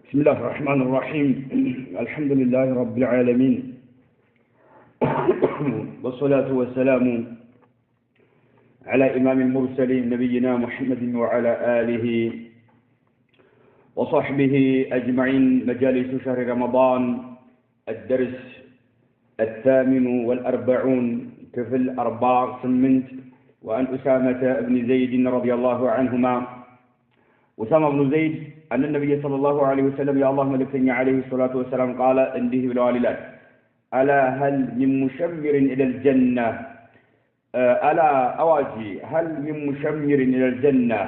بسم الله الرحمن الرحيم الحمد لله رب العالمين والصلاة والسلام على إمام المرسلين نبينا محمد وعلى آله وصحبه أجمعين. مجالس شهر رمضان الدرس 48 كفل 48 وأن أسامة بن زيد رضي الله عنهما. أسامة بن زيد أن النبي صلى الله عليه وسلم يا الله ملكني عليه الصلاة والسلام قال انده بالوالدات ألا هل من مشمر إلى الجنة ألا أواجي هل من مشمر إلى الجنة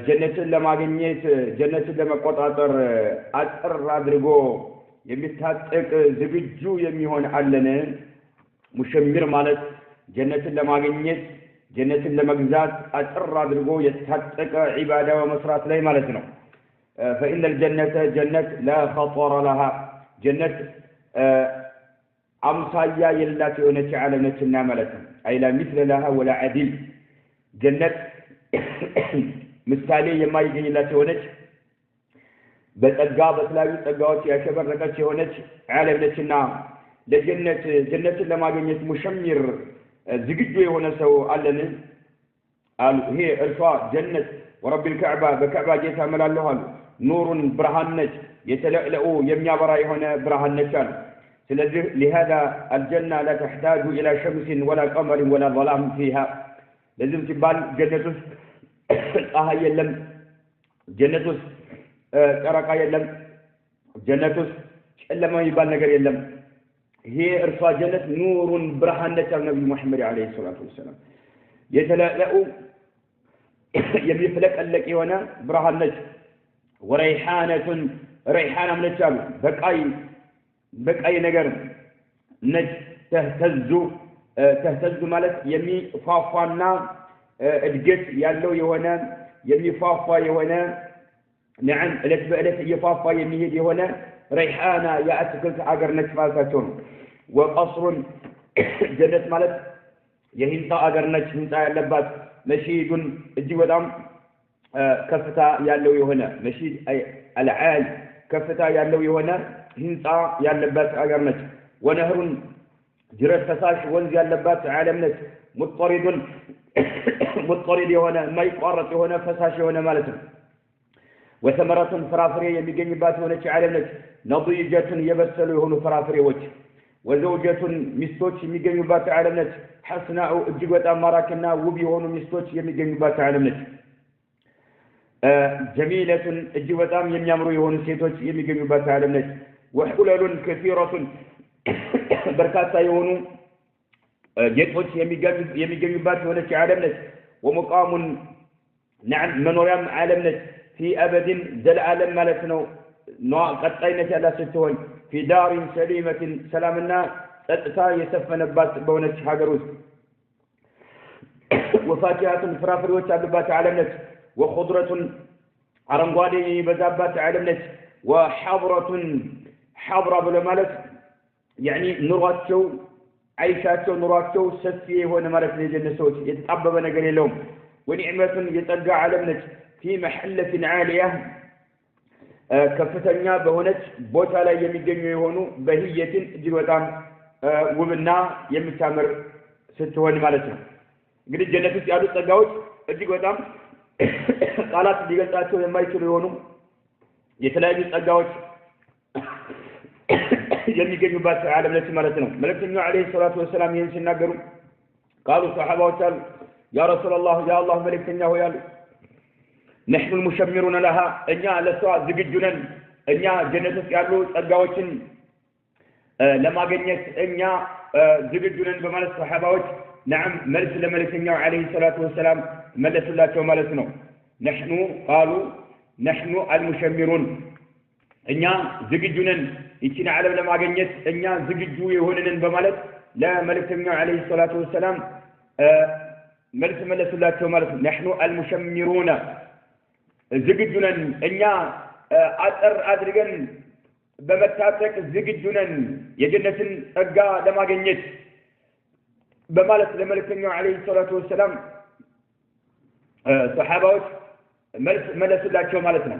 جنة لما جنيت جنة لما قطعتر أتر رادرغو يمتاتك زبجو يميهون علنا مشمر مالت جنة لما جنيت جنة لما جزات أتر رادرغو يتاتك عبادة ومسرات لي مالتنا. فإن الجنة جنة لا خطر لها جنة أمصايا يلاتي ونتي على نتنا مالتنا أي لا مثل لها ولا عدل. جنة مثالي يما يجي يلاتي ونتي بتقابة لا يتقاوتي أكبر رقاتي ونتي على نتنا لجنة جنة لما جنيت مشمر زقجوي ونسو علنا قالوا هي إرفاع جنة ورب الكعبة بكعبة جيتها ملالها نور برهانج يتلألؤ يميا براي هنا برهانج. لهذا الجنة لا تحتاج إلى شمس ولا قمر ولا ظلام فيها. لازم تبال جنة يلم جنة كرقا يلم جنة لما يبال نجر يلم. هي إرفاع جنة نور برهانج النبي محمد عليه الصلاة والسلام يتلألؤ يميفلك اللك يونا برهانج وريحانة ريحانة من الشام بقاي نجر نج تهتز مالت يمي فافانا ادجت يالو يونا يمي فافا يونا نعم الات بألت يفافا يميهد يونا ريحانة يأتكلت عقر نجفاساتون. وقصر جنة مالت يهنطا عقر نج هنطا يالبات مشيد الجودام كفتا يالو يهنا مشيد أي العال كفتا يالو يهنا هنطا يالبات أجرنت. ونهر جرت فساش ونز يالبات عالمنت مضطرد يهنا ما يقارط يهنا فساش يهنا مالته. وثمرة فرافري يمجنبات هنا عالمنت نضيجة يبسل يهون فرافري وجه. وزوجة مستوش يمجنبات عالمنت حسناء الجوات أماركنا وبي هون مستوش يمجنبات عالمنت. جميلة الجواتام يميامرو يهون سيتوش يمجنبات عالمنت. وحلل كثيرة بركاتا يهون جيتوش يمجنبات هون عالمنت. ومقام نعم منورام عالمنت في أبد زل عالم مالتنا نوع قطعينة على ستون في دار سليمة سلامنا تتا يسفنبات بونت حاجروس. وفاكهة فرافر وتعبات عالمنت. وخضرة أرنغوالي بزابات عالمنت. وحضرة حضرة بالمالت يعني نوراتشو عيشاتشو نوراتشو سفيه ونمالت لجنة سوت يتقبب نقل لهم. ونعمة يتقى عالمنت في محلة عالية كفتنيا بهونت بوتا لا يميجنيو يهونو بهية جلوتان ومنا يمتامر ستوان مالتنا. እንግዲህ ጀነት ውስጥ ያሉ ጸጋዎች እጅግ በጣም ቃላት ሊገልጻቸው የማይችሉ የሆኑ የተለያዩ ጸጋዎች የሚገኙባት ዓለም ነች ማለት ነው። መልእክተኛው አለይሂ ሰላቱ ወሰላም ይህን ሲናገሩ ቃሉ ሰሃባዎች አሉ ያ ረሱላህ ያ አላህ መልእክተኛ ሆይ አሉ نحن المشمرون لها እኛ ለሷ ዝግጁ ነን እኛ ጀነት ውስጥ ያሉ ጸጋዎችን ለማግኘት እኛ ዝግጁ ነን በማለት ሰሃባዎች نعم ملك لملكنا عليه الصلاة والسلام ملك الله وملكنا. نحن قالوا نحن المشمرون إننا زججنا إننا على لما جنيت إننا زججوا يهوننا بملك لا ملكنا عليه الصلاة والسلام ملك الله وملكنا. نحن المشمرون زججنا إننا أدرجن بمتاتك زججنا يجنة أجا لما جنيت بمالك لملكنا عليه الصلاة والسلام صحابات ملس الله مالتنا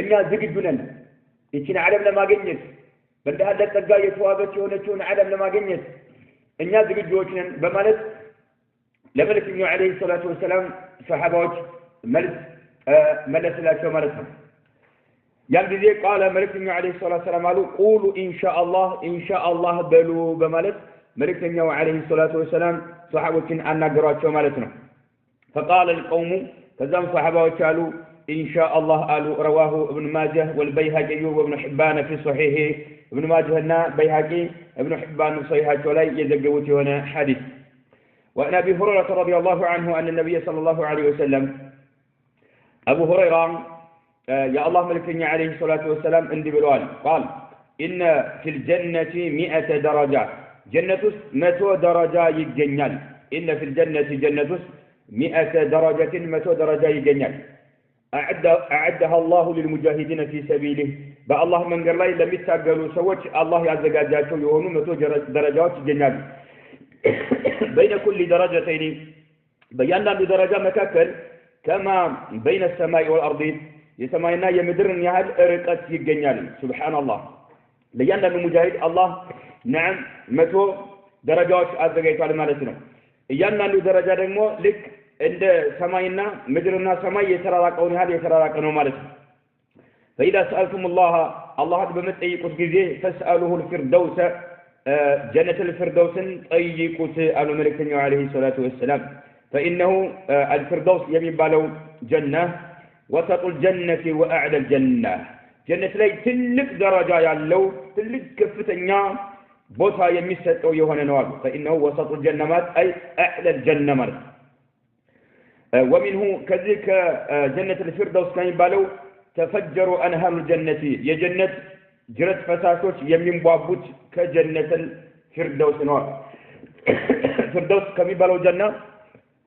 እኛ ዝግጁ ነን እቺን ዓለም ለማግኘት በእንዲህ ያለ ጸጋ የተዋበች የሆነችውን ዓለም ለማግኘት እኛ ዝግጁዎች ነን በማለት ለመልእክተኛው አለይሂ ሰላቱ ወሰላም ሰሃባዎች መለስላቸው ማለት ነው። ያን ጊዜ ቃለ መልእክተኛው አለይሂ ሰላቱ ወሰላም አሉ ቁሉ ኢንሻአላህ በሉ በማለት መልእክተኛው አለይሂ ሰላቱ ወሰላም ሰሃቦችን አናገሯቸው ማለት ነው። فقال القوم كذا صحابه قالوا إن شاء الله قالوا رواه ابن ماجه والبيهقي وابن حبان في صحيحه ابن ماجه هنا بيهقي ابن حبان في صحيحه ولا يزجوت هنا حديث. وعن أبي هريرة رضي الله عنه أن النبي صلى الله عليه وسلم أبو هريرة يا الله ملكني عليه الصلاة والسلام عندي بالوال قال إن في الجنة 100 درجة جنة 100 درجة يجنال إن في الجنة جنة 100 درجة 100 درجة يجنال أعدها الله للمجاهدين في سبيله بالله من قال لي لم يتقالوا سوت الله يعزقاجاتهم يهونوا 100 درجات يجنال بين كل درجتين بيانا بدرجة مكاكل كما بين السماء والأرض يسمعنا يمدرن يهل رقت يجنال سبحان الله بيانا المجاهد الله نعم 100 درجات أزقايت على مالتنا يانا درجة دمو لك عند سماينا مدرنا سماي يتراقون هذا يتراقون مالتنا فإذا سألتم الله بمتأيكم جزيه فاسألوه الفردوس جنة الفردوس طيقوت على ملكنا عليه الصلاة والسلام فإنه الفردوس يمين بالو جنة وسط الجنة وأعلى الجنة جنة لي تلك درجة يالو تلك كفتنيا بوتا يمسد أو يوهنا نوال فإنه وسط الجنة مات أي أعلى الجنة مات ومنه كذلك جنة الفردوس كان بالو تفجر أنهار الجنة يجنة جرت فساسوش يمين بابوت كجنة الفردوس نوال فردوس كمي بالو جنة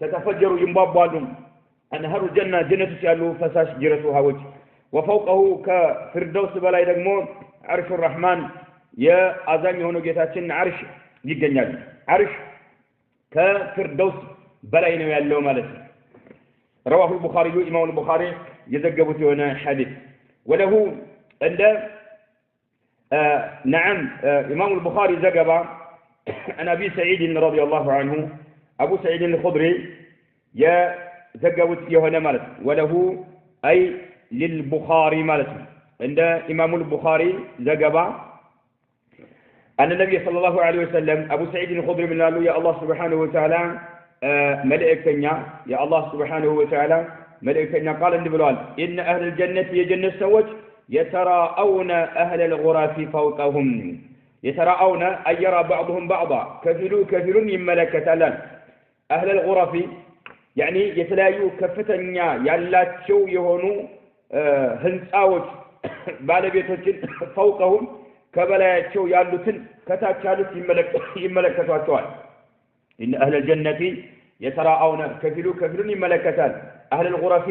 تتفجر ينبابوالهم أنهار الجنة جنة سيالو فساش جرتها وجه وفوقه كفردوس بلاي دقمون عرش الرحمن يا أذان يهونو جيتاتشن عرش يجنال عرش كفردوس بلاي نويالو مالت رواه البخاري إمام البخاري يذكبت هنا حديث وله عند نعم إمام البخاري ذكب عن أبي سعيد رضي الله عنه أبو سعيد الخضري يا ذكبت هنا مالت وله أي للبخاري مالت عند إمام البخاري ذكب أن النبي صلى الله عليه وسلم أبو سعيد الخضري من قال يا الله سبحانه وتعالى ملائكتنا يا الله سبحانه وتعالى ملائكتنا قال النبلال إن أهل الجنة يجنة سوج يتراءون أهل الغرف فوقهم يتراءون أي يرى بعضهم بعضا كفلون يملكة الآن أهل الغرف يعني يتلايو كفتنيا يلاتشو يهونو هنساوج بالبيتوችን فوقهم كبلاياتشو يالوتن كتاچالوت يملكتواتوال إن أهل الجنة يتراءون كفلون يملكتان أهل الغرف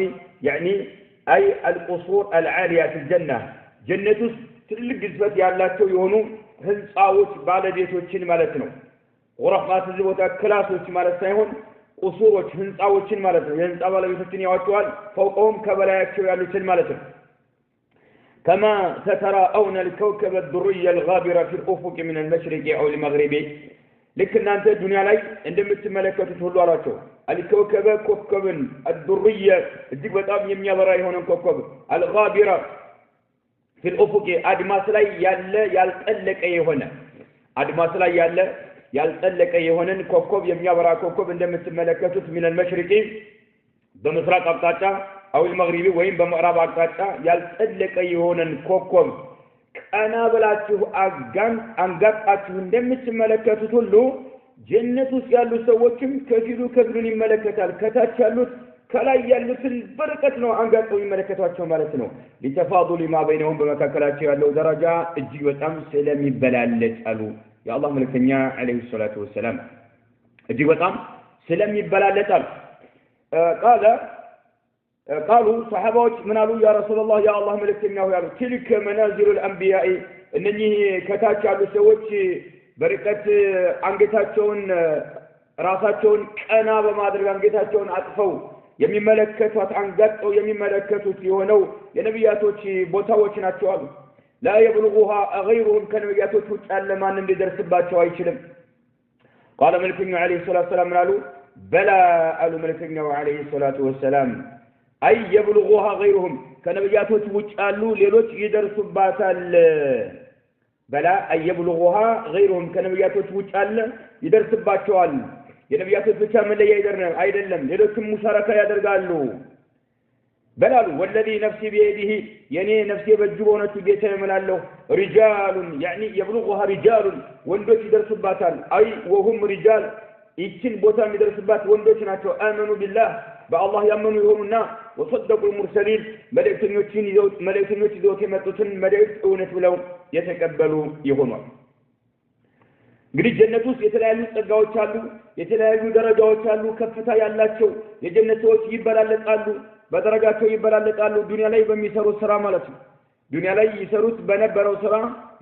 يعني أي القصور العالية في الجنة جنة تلك جزبت يالاتشو يهونو هنساوج بالبيتوችን ማለት ነው غرف ما تزبوتا كلاسوች ማለት ሳይሆን قصوروች ህንጻዎችን ማለት ነው የህንጻ ባለቤቶችን ያወጣዋል فوقهم ከበላያቸው ያሉትን ማለት ነው كما تتراءون الكوكب الدري الغابر في الأفق من المشرق أو المغرب لكن أنت الدنيا لي عندما تملكت هلو على الكوكب كوكب الدرية الدق بتام يميا براي هون كوكب الغابرة في الأفق أدماس لا يالتلك أي هنا أدماس لا يالتلك أي هنا كوكب يميا براي كوكب عندما تملكت من المشرق بمصرق أبطاتا أو المغربي وين بمغرب أبطاتا يالتلك أي هنا كوكب أنا بلاتشوف أنقات أتشوف عندما تملكت هلو جنة يالو سوتشم كفرون ملكتال كتات يالوت كلا يالوت البركة نو أنقاتوا ملكتواتشو مالتنو لتفاضل ما بينهم بمكاكلات يالو درجة الجي وتام سلامي بلالت ألو يا الله ملكنيا عليه الصلاة والسلام الجي وتام سلامي بلالت ألو قالوا صحابات من قالوا يا رسول الله يا الله ملكنيا ويالو تلك منازل الأنبياء إنني كتات يالو سوتش بركة አንገታቸውን ራሳቸውን ቀና በማድረግ አንገታቸውን አጥፈው የሚመለከቱት አንጋጠው የሚመለከቱት የሆነው የነብያቶች ቦታዎች ናቸው አሉ لا يبلغها غيرهم ከነብያቶች ውጭ ያለ ማንም ሊደርስባቸው አይችልም قال ملكنا عليه الصلاه والسلام قالوا بلى قالوا ملكنا عليه الصلاه والسلام اي يبلغها غيرهم ከነብያቶች ውጭ ያሉ ሌሎች ይደርሱባታል بلى اي يبلغها غيرهم ከነብያቶች ውጭ ያለ ይደርስባቸዋል የነብያቶች ብቻ መለያ አይደለም ሌሎችም ሙሻረካ ያደርጋሉ بلال والذي نفسي بيده يعني نفسي بجبونة ጌታ يملالو رجال يعني يبلغها رجال ወንዶች ይደርሱባታል اي وهم رجال ይችን ቦታ የሚደርሱባት ወንዶች ናቸው آمنوا بالله በአላህ ያመኑ ይሆኑና وصدقوا المرسلين መልእክተኞች ይዘው የመጡትን መልእክት እውነት ብለው የተቀበሉ ይሆናል እንግዲህ ጀነት ውስጥ የተለያዩ ጸጋዎች አሉ የተለያዩ ደረጃዎች አሉ ከፍታ ያላቸው የጀነት ሰዎች ይበላለጣሉ በደረጃቸው ይበላለጣሉ ዱንያ ላይ በሚሰሩት ስራ ማለት ነው ዱንያ ላይ ይሰሩት በነበረው ስራ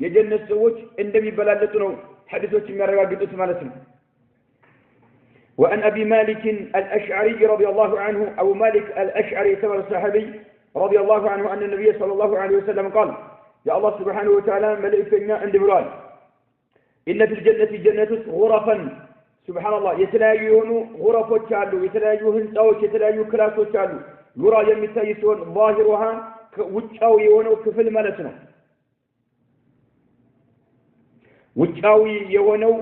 የጀነት ሰዎች እንደሚበላለጡ ነው ሐዲሶች የሚያረጋግጡት ማለት ነው وأن أبي مالك الأشعري رضي الله عنه أو مالك الأشعري تبع الصحابي رضي الله عنه أن النبي صلى الله عليه وسلم قال يا الله سبحانه وتعالى ملائكتنا عند برال إن في الجنة جنة غرفا سبحان الله يتلاقون غرفات شعلو يتلاقون هنساوش يتلاقون كلاسوش شعلو يرى يمتايسون ظاهرها وجاوي يونو كفل مالتنا وجاوي يونو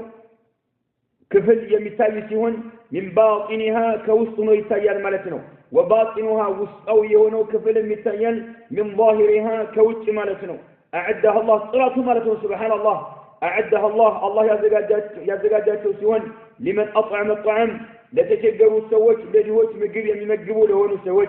كفل يمتايسون من باطنها كوسطنو يتايال مالتنا وباطنها وسطاوي يونو كفل يمتايال من ظاهرها كوج مالتنا أعدها الله صلاة مالتنا سبحان الله أعدها الله يزجاجات سيون لمن أطعم الطعام لتشجروا السوج لجوج مجيب يمجبوا لهون السوج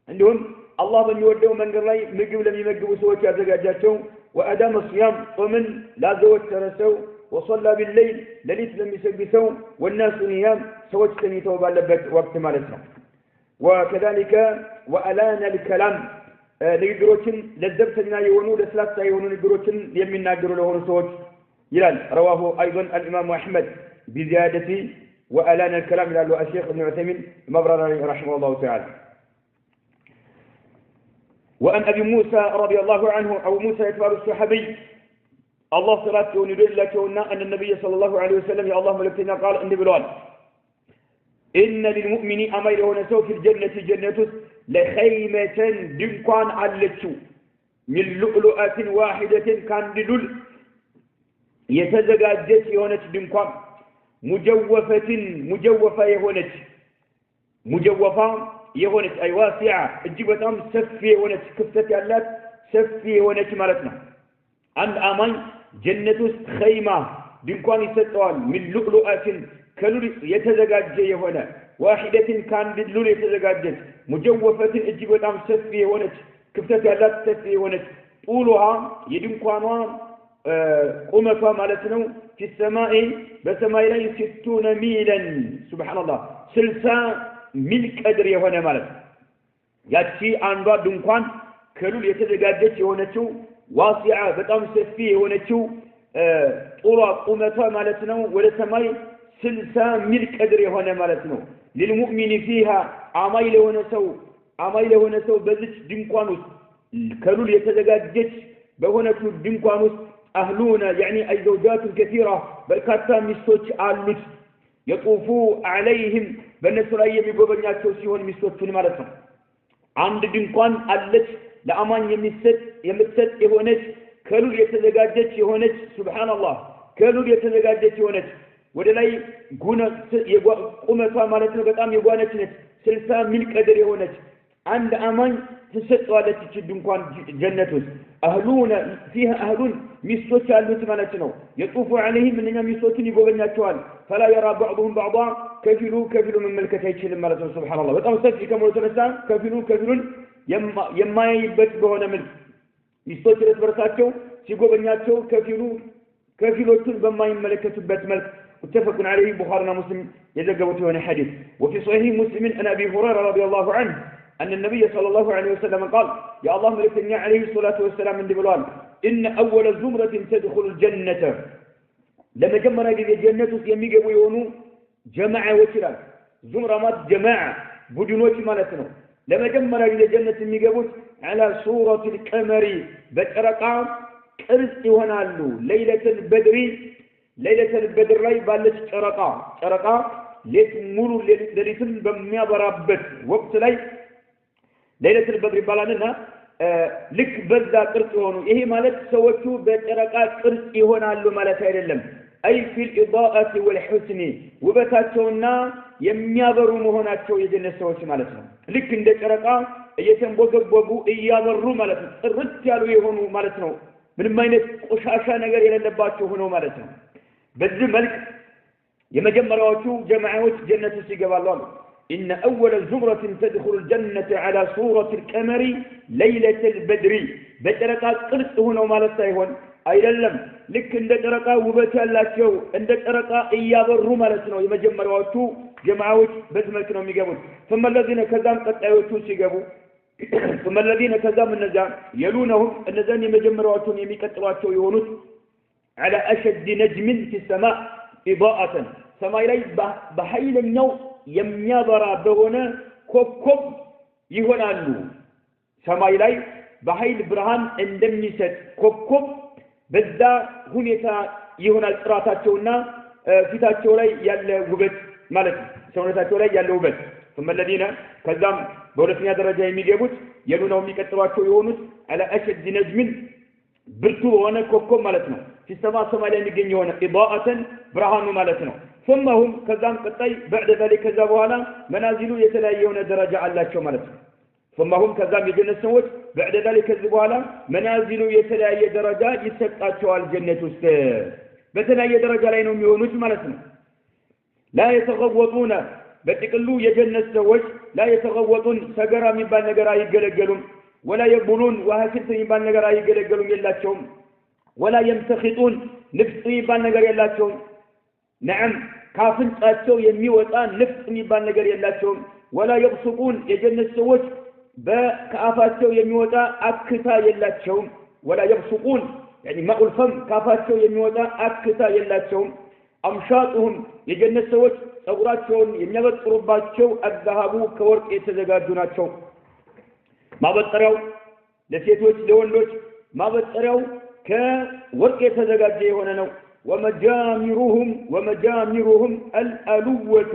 عندهم الله من يودوا من قري مجيب لم يمجبوا سوج يزجاجاتهم وأدام الصيام ومن لا زوج ترسوا وصلى بالليل لليت لم يسجسوا والناس نيام سوج تنيتوا بالبت وقت مالتنا وكذلك وألان الكلام ንግግሮችን ለዘብተኛ የሆኑ ለስላሳ የሆኑ ንግግሮችን የሚናገሩ ለሆኑ ሰዎች ይላል رواه ايضا الامام احمد بزياده والان الكلام الى الشيخ ابن عثيمين مبرري رحمه الله تعالى وان ابي موسى رضي الله عنه او موسى يتبع الصحابي الله صلاه ونبيلاتنا ان النبي صلى الله عليه وسلم يا الله ملكتنا قال ان بلال ان للمؤمن امير ونسو في الجنه جنته لخيمة دنكان علتشو من لؤلؤة واحدة كان للول يتزجاجت يونت دنكان مجوفة يهونت مجوفة يهونت أي واسعة الجبتام سفي يهونت كفتة اللات سفي يهونت مالتنا عند أمان جنة خيمة دنكان يستوال من لؤلؤة كلول يتزجاج يهونت واحدة كان للول يتزجاجت مجوفة እጅግ በጣም ሰፊ የሆነች ክፍተት ያላት ሰፊ የሆነች طولها የድንኳኗ ቁመቷ ማለት ነው في السماء በሰማይ ላይ 60 ሚለን سبحان الله 60 ሚል ቀድር የሆነ ማለት ያቺ አንዷ ድንኳን ከሉል የተዘጋጀች የሆነችው ዋሲዓ በጣም ሰፊ የሆነችው ጡሯ ቁመቷ ማለት ነው ወደ ሰማይ 60 ሚል ቀድር የሆነ ማለት ነው للمؤمن فيها አማይ ለሆነ ሰው በዚች ድንኳን ውስጥ ከሉል የተዘጋጀች በሆነችው ድንኳን ውስጥ አህሉና يعني اي زوجات كثيره በርካታ ሚስቶች አሉት የጡፉ عليهم በእነሱ ላይ የሚጎበኛቸው ሲሆን ሚስቶቹን ማለት ነው አንድ ድንኳን አለች ለአማኝ የምትሰጥ የሆነች ከሉል የተዘጋጀች የሆነች ሱብሃንአላህ ከሉል የተዘጋጀች የሆነች ወደ ላይ ቁመቷ ማለት ነው በጣም የጓነች ነች 60 ሚል ቀድር የሆነች አንድ አማኝ ተሰጥቷለች እቺ ድንኳን ጀነት ውስጥ አህሉና فيها አህሉን ሚስቶች አሉት ማለት ነው የጡፉ عليهم እነኛ ሚስቶችን ይጎበኛቸዋል فلا يرى بعضهم بعضا ከፊሉ መመልከት አይችልም ማለት ነው ሱብሃንአላህ በጣም ሰፊ ከመሆኑ የተነሳ ከፊሉን የማያይበት በሆነ መልክ ሚስቶች ለተበረታቸው ሲጎበኛቸው ከፊሎቹን በማይመለከቱበት መልክ متفق عليه بخاري ومسلم يذكروا في حديث وفي صحيح مسلم أن أبي هريرة رضي الله عنه أن النبي صلى الله عليه وسلم قال يا الله ملكني عليه الصلاة والسلام من دبلان إن أول زمرة تدخل الجنة لما جمعنا الجنة يميقوا يونو جماعة وكلا زمرة مات جماعة ቡድኖች ማለት ነው ለመጀመሪያ ጊዜ ጀነት የሚገቡት على سورة القمر በጨረቃ ቅርጽ ይሆናሉ ለይለቱል በድር ላይ ባለች ጨረቃ ሌት ሙሉ ሌሊትን በሚያበራበት ወቅት ላይ ለይለቱል በድር ይባላልና ልክ በዛ ቅርጽ ሆኑ ይሄ ማለት ሰዎቹ በጨረቃ ቅርጽ ይሆናሉ ማለት አይደለም أي في الإضاءة والحسن وبتاتونا የሚያበሩ መሆናቸው የጀነት ሰዎች ማለት ነው ልክ እንደ ጨረቃ እየተንቦገቦጉ እያበሩ ማለት ነው ጥርት ያሉ የሆኑ ማለት ነው ምንም አይነት ቆሻሻ ነገር የሌለባቸው ሆነው ማለት ነው በዚህ መልክ የመጀመሪያዎቹ ጀማዓዎች ጀነት ውስጥ ይገባሉ አሉ إن أول زمرة تدخل الجنة على صورة القمر ليلة البدر በጨረቃ ቅርጽ ሆነው ማለት ሳይሆን አይደለም ልክ እንደ ጨረቃ ውበት ያላቸው እንደ ጨረቃ እያበሩ ማለት ነው የመጀመሪያዎቹ ጀማዓዎች በዚህ መልክ ነው የሚገቡት ثم الذين ከዛም ቀጣዮቹ ሲገቡ ثم الذين ከዛም እነዛ የሉነሁም እነዛን የመጀመሪያዎቹን የሚቀጥሏቸው የሆኑት على أشد نجم في السماء إضاءة ሰማይ ላይ በኃይለኛው የሚያበራ በሆነ ኮከብ ይሆናሉ ሰማይ ላይ በኃይል ብርሃን እንደሚሰጥ ኮከብ በዛ ሁኔታ ይሆናል ጥራታቸውና ፊታቸው ላይ ያለ ውበት ማለት ነው ሰውነታቸው ላይ ያለ ውበት ثم الذين ከዛም በሁለተኛ ደረጃ የሚገቡት የሉናው የሚቀጥሏቸው የሆኑት على أشد نجم ብርቱ ሆነ ኮከብ ማለት ነው ሲስተማ ሰማይ ላይ የሚገኝ የሆነ إضاءة ብርሃኑ ማለት ነው ثم هم ከዛም ቀጣይ بعد ذلك ከዛ በኋላ መናዚሉ የተለያየ የሆነ ደረጃ አላቸው ማለት ነው ثم هم ከዛም የጀነት ሰዎች بعد ذلك ከዚህ በኋላ መናዚሉ የተለያየ ደረጃ ይሰጣቸዋል ጀነት ውስጥ በተለያየ ደረጃ ላይ ነው የሚሆኑት ማለት ነው لا يتغوطون በጥቅሉ የጀነት ሰዎች لا يتغوطون ሰገራ የሚባል ነገር አይገለገሉም ولا يبولون وهكذا የሚባል ነገር አይገለገሉም የላቸውም ولا يمتخطون ንፍጥ የሚባል ነገር የላቸውም نعم ካፍንጫቸው የሚወጣ ንፍጥ የሚባል ነገር የላቸውም ولا يبصقون የጀነት ሰዎች በካፋቸው የሚወጣ አክታ የላቸውም ولا يبصقون يعني ماء الفم ካፋቸው የሚወጣ አክታ የላቸውም አምሻጡሁም የጀነት ሰዎች ጸጉራቸውን የሚያበጥሩባቸው አዛሃቡ ከወርቅ የተዘጋጁ ናቸው ማበጠሪያው ለሴቶች ለወንዶች ማበጠሪያው ከወርቅ የተዘጋጀ የሆነ ነው ومجامرهم الألوة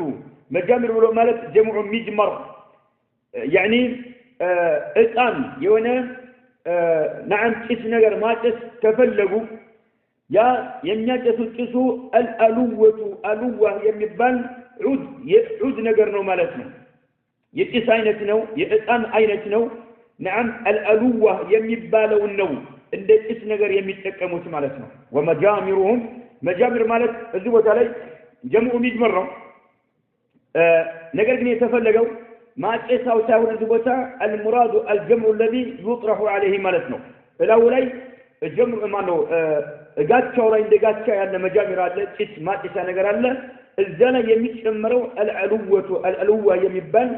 مجامر ማለት جمع مجمر يعني እጣን የሆነ نعم ጭስ ነገር ማጨስ ከፈለጉ ያ የሚያጨሱት ጭሱ الألوة የሚባል ዑድ ነገር ነው ማለት ነው የጭስ አይነት ነው የእጣን አይነት ነው نعم الألوة የሚባለው ነው እንደ ጭስ ነገር የሚጠቀሙት ማለት ነው ومجامرهم مجامر ማለት እዚህ ቦታ ላይ جمع مجمر ነው ነገር ግን የተፈለገው ማጨሳው ሳይሆን እዚህ ቦታ المراد الجمع الذي يطرح عليه ማለት ነው እላው ላይ الجمع ማነው ጋቻው ላይ እንደ ጋቻ ያለ መጃሚር አለ ጭስ ማጨሳ ነገር አለ እዛ ላይ የሚጨመረው الألوة የሚባል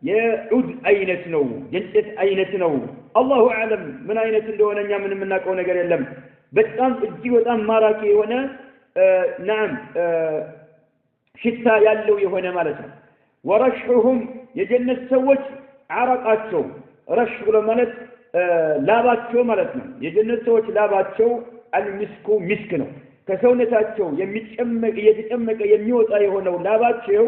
የዑድ አይነት ነው የእንጨት አይነት ነው አላሁ አለም ምን አይነት እንደሆነ እኛ ምንም እናውቀው ነገር የለም በጣም እጅግ በጣም ማራኪ የሆነ نعم ሽታ ያለው የሆነ ማለት ነው ወረሽሁም የጀነት ሰዎች አረቃቸው ረሽ ብሎ ማለት ላባቸው ማለት ነው የጀነት ሰዎች ላባቸው አልሚስኩ ሚስክ ነው ከሰውነታቸው እየተጨመቀ የሚወጣ የሆነው ላባቸው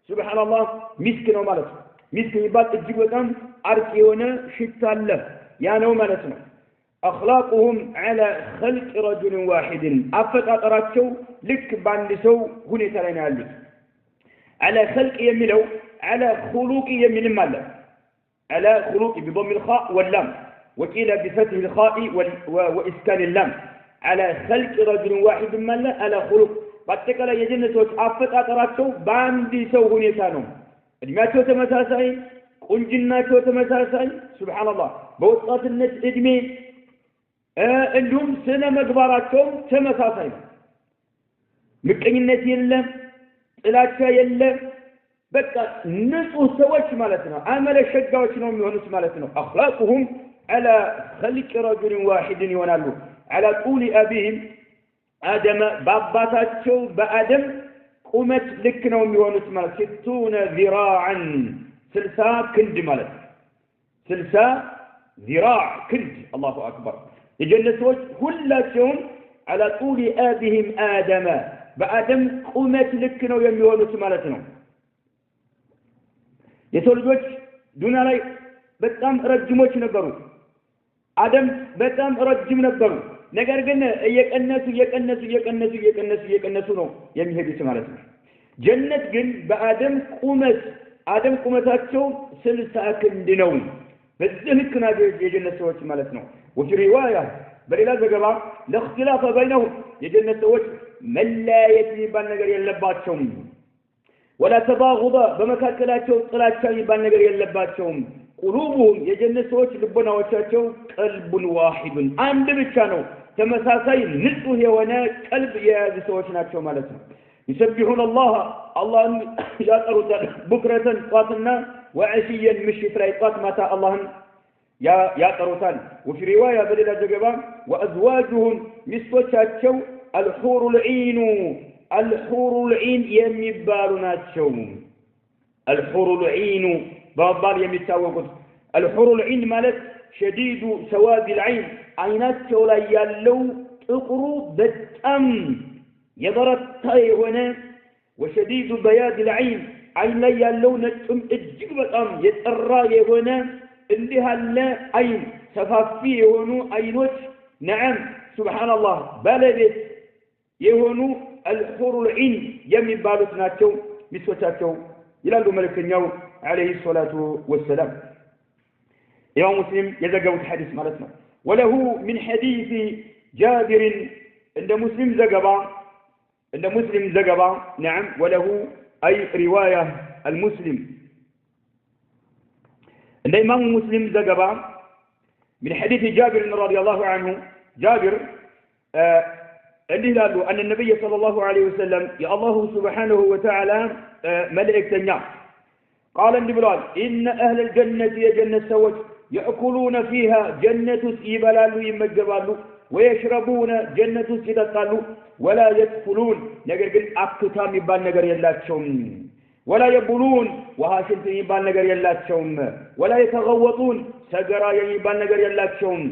ሱብሃንአላህ ሚስክ ነው ማለት ነው ሚስክ ይባል እጅግ በጣም አርቂ የሆነ ሽታ አለ ያ ነው ማለት ነው اخلاقهم على خلق رجل واحد አፈጣጠራቸው ልክ ባንድ ሰው ሁኔታ ላይ ነው ያሉት على خلق የሚለው على خلق የሚልም አለ على خلق بضم الخاء واللام وقيل بفتح الخاء واسكان اللام على خلق رجل واحد مال على خلق በአጠቃላይ የጀነቶች አፈጣጠራቸው ባንድ ሰው ሁኔታ ነው እድሜያቸው ተመሳሳይ ቁንጅናቸው ተመሳሳይ ሱብሃንአላህ በወጣትነት እድሜ እንዲሁም ስነ ምግባራቸው ተመሳሳይ ነው ምቀኝነት የለም ጥላቻ የለም በቃ ንጹህ ሰዎች ማለት ነው አመለ ሸጋዎች ነው የሚሆኑት ማለት ነው اخلاقهم على خلق رجل واحد ይሆናሉ على طول ابيهم ادم በአባታቸው በአደም ቁመት ልክ ነው የሚሆኑት ማለት 60 ذراعا 60 ክንድ ማለት 60 ذراع ክንድ الله اكبر የጀነት ሰዎች ሁላቸውም على طول ابهم ادم በአደም ቁመት ልክ ነው የሚሆኑት ማለት ነው የሰው ልጆች ዱንያ ላይ በጣም ረጅሞች ነበሩ አደም በጣም ረጅም ነበሩ ነገር ግን እየቀነሱ ነው የሚሄዱት ማለት ነው ጀነት ግን በአደም ቁመታቸው 60 ክንድ ነው በዚህ ልክ ነው የጀነት ሰዎች ማለት ነው وفي روايه በሌላ ዘገባ ለእክትላፍ በይነው የጀነት ሰዎች መለያየት የሚባል ነገር የለባቸውም ولا تباغض በመካከላቸው ጥላቻ የሚባል ነገር የለባቸውም قلوبهم የጀነት ሰዎች ልቦናዎቻቸው قلب واحد አንድ ብቻ ነው ተመሳሳይ ንጹህ የሆነ ቀልብ የያዙ ሰዎች ናቸው ማለት ነው يسبحون الله يطرون بكرة طاتنا وعشيا مشيت ላይ ጧት ማታ አላህን ያጠሩታል وفي روايه በሌላ ዘገባ وازواجهم ሚስቶቻቸው الحور العين የሚባሉ ናቸው الحور العين በባል የሚታወቁት الحور العين ማለት شديد سواد العين አይናቸው ላይ ያለው ጥቁሩ በጣም የበረታ የሆነ وشديد بياض العين አይን ላይ ያለው ነጭም እጅግ በጣም የጠራ የሆነ እንዲህ ያለ አይን ሰፋፊ የሆኑ አይኖች نعم سبحان الله ባለቤት የሆኑ الحور العين የሚባሉት ናቸው ሚስቶቻቸው ይላሉ መልእክተኛው عليه الصلاه والسلام ኢማም ሙስሊም የዘገቡት ሐዲስ ማለት ነው وله من حديث جابر عند مسلم زغبا نعم وله اي روايه المسلم عند امام مسلم زغبا من حديث جابر رضي الله عنه جابر قال ان النبي صلى الله عليه وسلم يا الله سبحانه وتعالى ملائكتنا قال النبي ان اهل الجنه يجنة سوت يأكلون فيها جنة يبلالو يمجبالو ويشربون جنة يطالو ولا يدخلون ነገር ግን አክታ የሚባል ነገር የላቸውም ولا يبلون وهاشنت የሚባል ነገር የላቸውም ولا يتغوطون ሰገራ የሚባል ነገር የላቸውም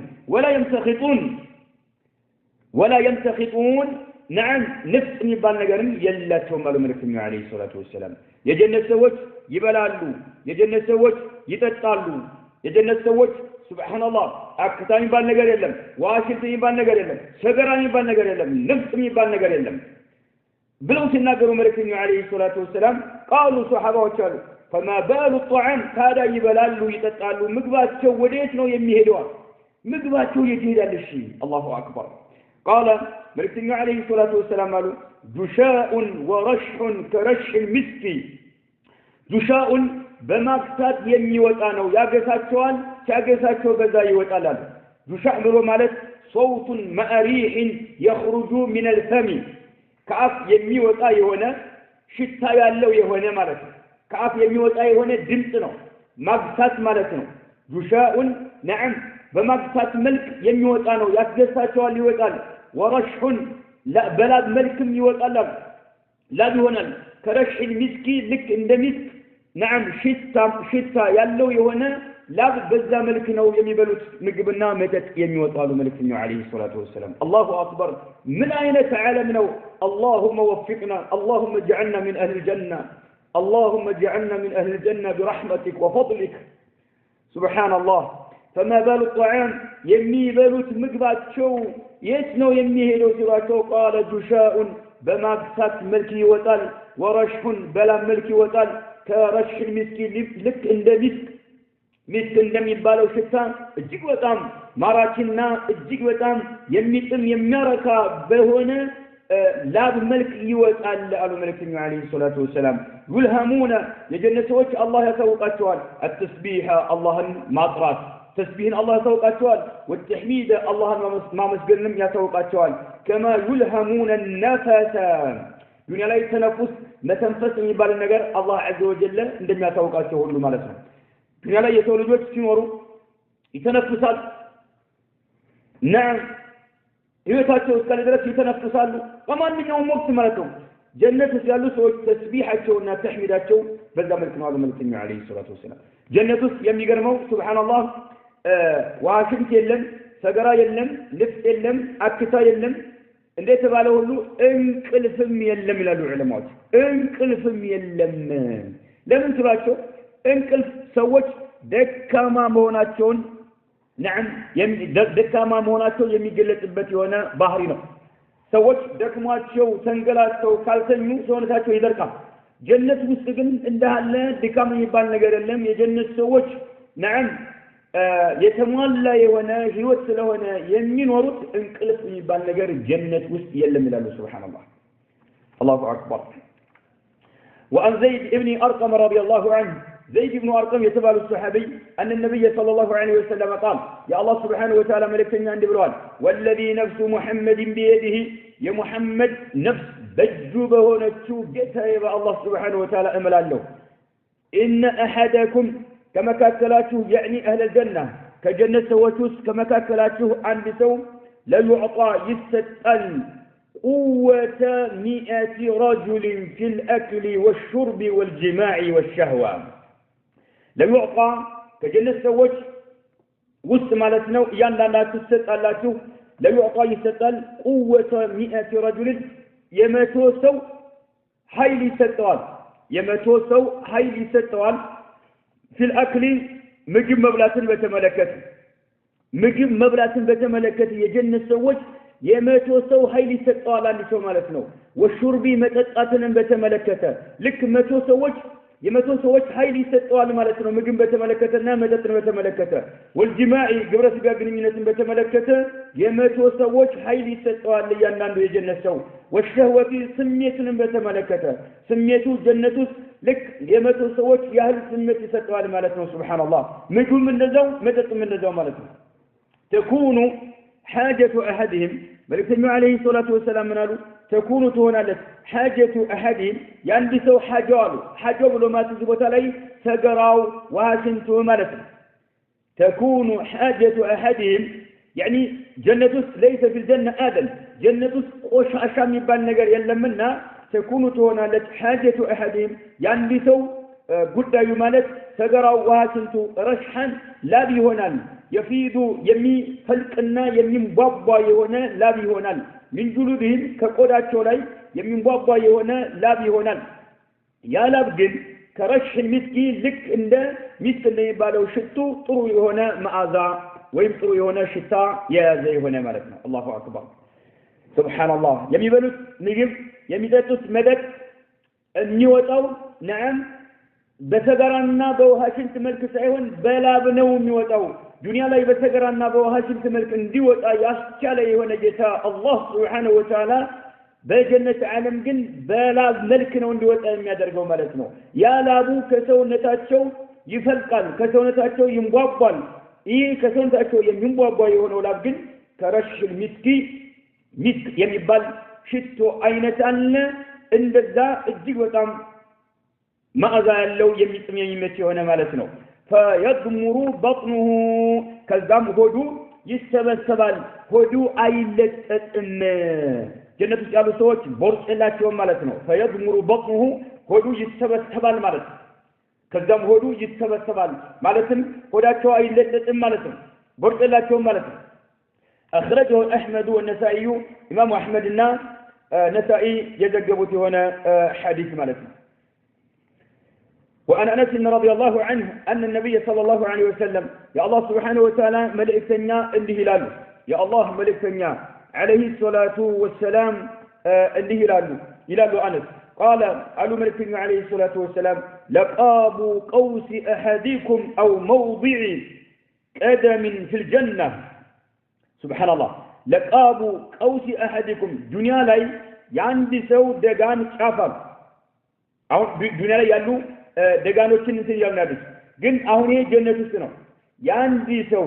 ولا يمتخطون نعم نفس የሚባል ነገርም የላቸውም ማለት መልእክተኛው عليه الصلاه والسلام የጀነት ሰዎች ይበላሉ የጀነት ሰዎች ይጠጣሉ የጀነት ሰዎች ሱብሃንአላህ አክታ የሚባል ነገር የለም ዋሽንት የሚባል ነገር የለም ሰገራ የሚባል ነገር የለም ንፍስ የሚባል ነገር የለም ብለው ሲናገሩ መልእክተኛው عليه الصلاه والسلام قالوا صحابዎች አሉ فما بال الطعام ታዲያ ይበላሉ ይጠጣሉ ምግባቸው ወዴት ነው የሚሄደው ምግባቸው የት ይሄዳል እሺ አላሁ አክበር قال መልእክተኛው عليه الصلاه والسلام አሉ جشاء ورشح كرش المسك جشاء በማክታት የሚወጣ ነው ያገሳቸዋል ሲያገሳቸው በዛ ይወጣል ጁሻዕ ብሎ ማለት صوت مأريح يخرج من الفم ከአፍ የሚወጣ የሆነ ሽታ ያለው የሆነ ማለት ነው ከአፍ የሚወጣ የሆነ ድምጽ ነው ማክታት ማለት ነው ጁሻዕ نعم በማክታት መልክ የሚወጣ ነው ያገሳቸዋል ይወጣል ورشح لا በላብ መልክም ይወጣል ላብ ይሆናል ከረሽ المسك ልክ እንደ ሚስክ نعم ሽታ ያለው የሆነ ላብ በዛ መልክ ነው የሚበሉት ምግብና መጠጥ የሚወጣሉ መልእክተኛው عليه الصلاه والسلام الله اكبر من አይነት ዓለም ነው اللهم وفقنا اللهم اجعلنا من اهل الجنه اللهم اجعلنا من اهل الجنه برحمتك وفضلك سبحان الله فما بال الطعام የሚበሉት ምግባቸው የት ነው የሚሄደው ሲሏቸው قال جشاء በማክሳት መልክ ይወጣል ورشح በላ መልክ ይወጣል ከረሽ المسك ልክ እንደ ሚስክ እንደሚባለው ሽታ እጅግ በጣም ማራኪና እጅግ በጣም የሚጥም የሚያረካ በሆነ ላብ መልክ ይወጣል አሉ መልእክተኛው عليه الصلاه والسلام يلهمون የጀነት ሰዎች አላህ ያሳውቃቸዋል التسبيح اللهን ማጥራት تسبيحን አላህ ያሳውቃቸዋል والتحميد اللهን ማመስገንም ያሳውቃቸዋል كما يلهمون النفس ዱንያ ላይ ተነፍስ መተንፈስ የሚባል ነገር አላህ عز وجل እንደሚያሳውቃቸው ሁሉ ማለት ነው ዱንያ ላይ የሰው ልጆች ሲኖሩ ይተነፍሳሉ نعم ህይወታቸው እስካለ ድረስ ይተነፍሳሉ በማንኛውም ወቅት ማለት ነው ጀነት ውስጥ ያሉ ሰዎች ተስቢሐቸውና ተህሚዳቸው በዛ መልኩ ነው መልእክተኛው አለይሂ ሰላቱ ወሰለም ጀነት ውስጥ የሚገርመው ሱብሃንአላህ ዋሽንት የለም ሰገራ የለም ልፍት የለም አክታ የለም እንዴት ባለ ሁሉ እንቅልፍም የለም ይላሉ ዑለማዎች እንቅልፍም የለም ለምን ትላቸው እንቅልፍ ሰዎች ደካማ መሆናቸውን نعم ደካማ መሆናቸው የሚገለጽበት የሆነ ባህሪ ነው ሰዎች ደክሟቸው ተንገላቸው ካልተኙ ሰውነታቸው ይደርቃል ጀነት ውስጥ ግን እንዳለ ድካም የሚባል ነገር የለም የጀነት ሰዎች نعم የተሟላ የሆነ ህይወት ስለሆነ የሚኖሩት እንቅልፍ የሚባል ነገር ጀነት ውስጥ የለም ይላሉ ሱብሃንአላህ አላሁ አክበር وعن زيد ابن أرقم رضي الله عنه زيد بن أرقم يتبال الصحابي أن النبي صلى الله عليه وسلم قال يا الله سبحانه وتعالى ملكتنا عند بلوان والذي نفس محمد بيده يا محمد نفس بجوبه نتشو جتها يبا الله سبحانه وتعالى أمل له إن أحدكم كما كاكلاته يعني أهل الجنة كجنة وتوس كما كاكلاته عند سوم لا يعطى يستسأل قوة 100 رجل في الأكل والشرب والجماع والشهوة لا يعطى كجنة وجه وسط مالتنا يانا تستسألاته لا يعطى يستسأل قوة 100 رجل يمتوسو حيل ستوال يمتوسو حيل ستوال في الأكل مجب مبلاتن بتملكته مجب مبلاتن بتملكته يجنة سوج يمتوسو حيل ستوال عندي سو مالتنا والشربي متقاتن بتملكته لك متوسوج يمتوسوج حيل ستوال مالتنا مجب بتملكتنا مدتن بتملكته والجماعي قبل سجا جنينة بتملكته يمتوسوج حيل ستوال لياناندو يجنة سو والشهوة سميتن بتملكته سميتو جنتوس لك يمتوسوج يهل سميت ستوال مالتنا سبحان الله مجب من نزو مدت من نزو مالتنا تكون حاجة أحدهم ملكتنا عليه الصلاة والسلام من قالوا تكون تهنا حاجة أحدهم ينبسوا حاجة له ما تزبط عليه سقراو وهاشنتو مالتنا تكون حاجة أحدهم يعني جنة ليس في الجنة آدم جنة قوش أشام يبان نقر يلمنا تكون تهنا حاجة أحدهم ينبسوا قد يمالت سقراو وهاشنتو رشحا لا بيهونال يفيد يمي فلقنا يمي مبابا يهونا لا بيهونال من جلودهم كقوداتشو لاي يمي مبابا يهونا لا بيهونال يا لابجن كرشح المسكي لك عند مسك اللي يبالو شتو طرو يهونا معاذا ويم طرو يهونا شتا يا زي هنا مالتنا الله أكبر سبحان الله يمي بلوت نجم يمي داتوس مدد النيوتاو نعم بسجرنا بوهاشنت ملك سايون بلا بنو ميوتاو دنيا لا بسجرنا بوهاشنت ملك انديوت ياسكال يهون جتا الله سبحانه وتعالى بجنة عالم جن بلا ملك نو انديوت የሚያደርገው ማለት ነው ያ ላቡ ከሰውነታቸው ይፈልቃል ከሰውነታቸው ይንቧቧል ይህ ከሰውነታቸው የሚንቧቧ የሆነው ላብ ግን ከረሽል ሚስክ የሚባል ሽቶ አይነት አለ እንደዛ እጅግ በጣም መዓዛ ያለው የሚጥም የሚመች የሆነ ማለት ነው فيضمر بطنه ከዛም ሆዱ ይሰበሰባል ሆዱ አይለጠጥም ጀነት ውስጥ ያሉ ሰዎች ቦርጭ የላቸውም ማለት ነው فيضمر بطنه ሆዱ ይሰበሰባል ማለት ነው ከዛም ሆዱ ይሰበሰባል ማለትም ሆዳቸው አይለጠጥም ማለት ነው ቦርጭ የላቸውም ማለት ነው أخرجه أحمد والنسائي إمام أحمدنا نسائي يذكبت هنا حديث ማለት ነው وعن أنس رضي الله عنه أن النبي صلى الله عليه وسلم يا الله سبحانه وتعالى ملئتنا اللي هلاله يا الله ملئتنا عليه الصلاة والسلام اللي هلاله أنس قال قالوا ملئتنا عليه الصلاة والسلام لقاب قوس أحدكم أو موضع قدم في الجنة سبحان الله لقاب قوس أحدكم دنيا لاي يعندي سو دقان شافر أو دنيا لاي يالو ደጋኖችን እንትን ያልናሉት ግን አሁን ይሄ ጀነት ውስጥ ነው ያንዲ ሰው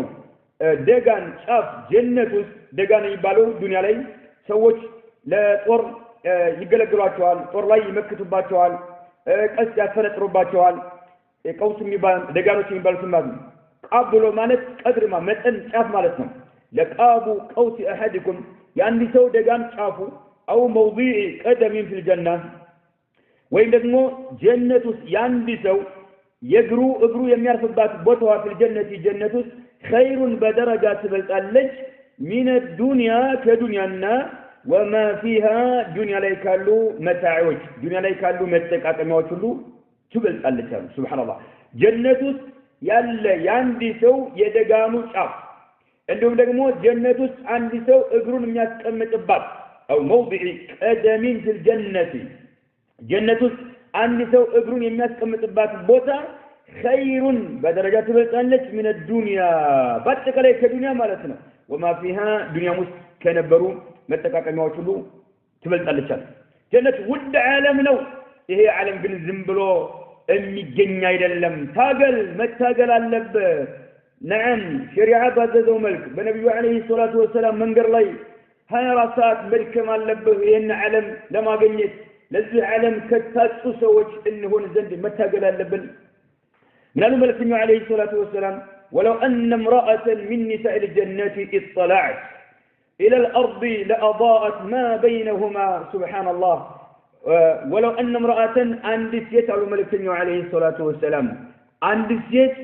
ደጋን ጫፍ ጀነት ውስጥ ደጋን የሚባለው ዱንያ ላይ ሰዎች ለጦር ይገለግሏቸዋል ጦር ላይ ይመክቱባቸዋል ቀስ ያፈነጥሩባቸዋል ቀውስ የሚባል ደጋኖች የሚባሉት ማለት ነው ቃብሎ ማለት ቀድርማ መጠን ጫፍ ማለት ነው ለቃቡ ቀውስ احدكم ያንዲ ሰው ደጋን ጫፉ أو موضع قدم في الجنة وإن دقمو جنة ياندسو እግሩ የሚያርፍባት ቦታዋ في الجنة جنة خير بدرجات بلطالج من الدنيا كدنيانا وما فيها دنيا ላይ ካሉ መታዓዎች ዱንያ ላይ ካሉ መጠቃቀሚያዎች ሁሉ ትበልጣለች سبحان الله ጀነት ውስጥ ያለ ያንዲ ሰው የደጋሙ ጫፍ እንደውም ደግሞ ጀነት ውስጥ አንዲ ሰው እግሩን የሚያስቀምጥባት او موضع قدم في الجنة ጀነት ውስጥ አንድ ሰው እግሩን የሚያስቀምጥባት ቦታ خير بدرجات ትበልጣለች من الدنيا በአጠቃላይ ከዱንያ ማለት ነው وما فيها ዱንያ ውስጥ ከነበሩ መጠቃቀሚያዎች ሁሉ ትበልጣለች ጀነት ውድ ዓለም ነው ይሄ ዓለም ግን ዝም ብሎ የሚገኝ አይደለም መታገል አለበት نعم شريعه ባዘዘው መልክ በነብዩ አለይሂ ሰላቱ ወሰለም መንገር ላይ 24 ሰዓት መድከም አለበት ይሄን ዓለም ለማግኘት ለዚህ ዓለም ከታጡ ሰዎች እንሆን ዘንድ መታገል አለብን ምናሉ መልእክተኛው አለይሂ ሰላቱ ወሰለም ولو ان امراه من نساء الجنه اطلعت الى الارض لاضاءت ما بينهما سبحان الله ولو ان امراه عندت يتعلم መልእክተኛው አለይሂ ሰላቱ ወሰለም عندت ሴት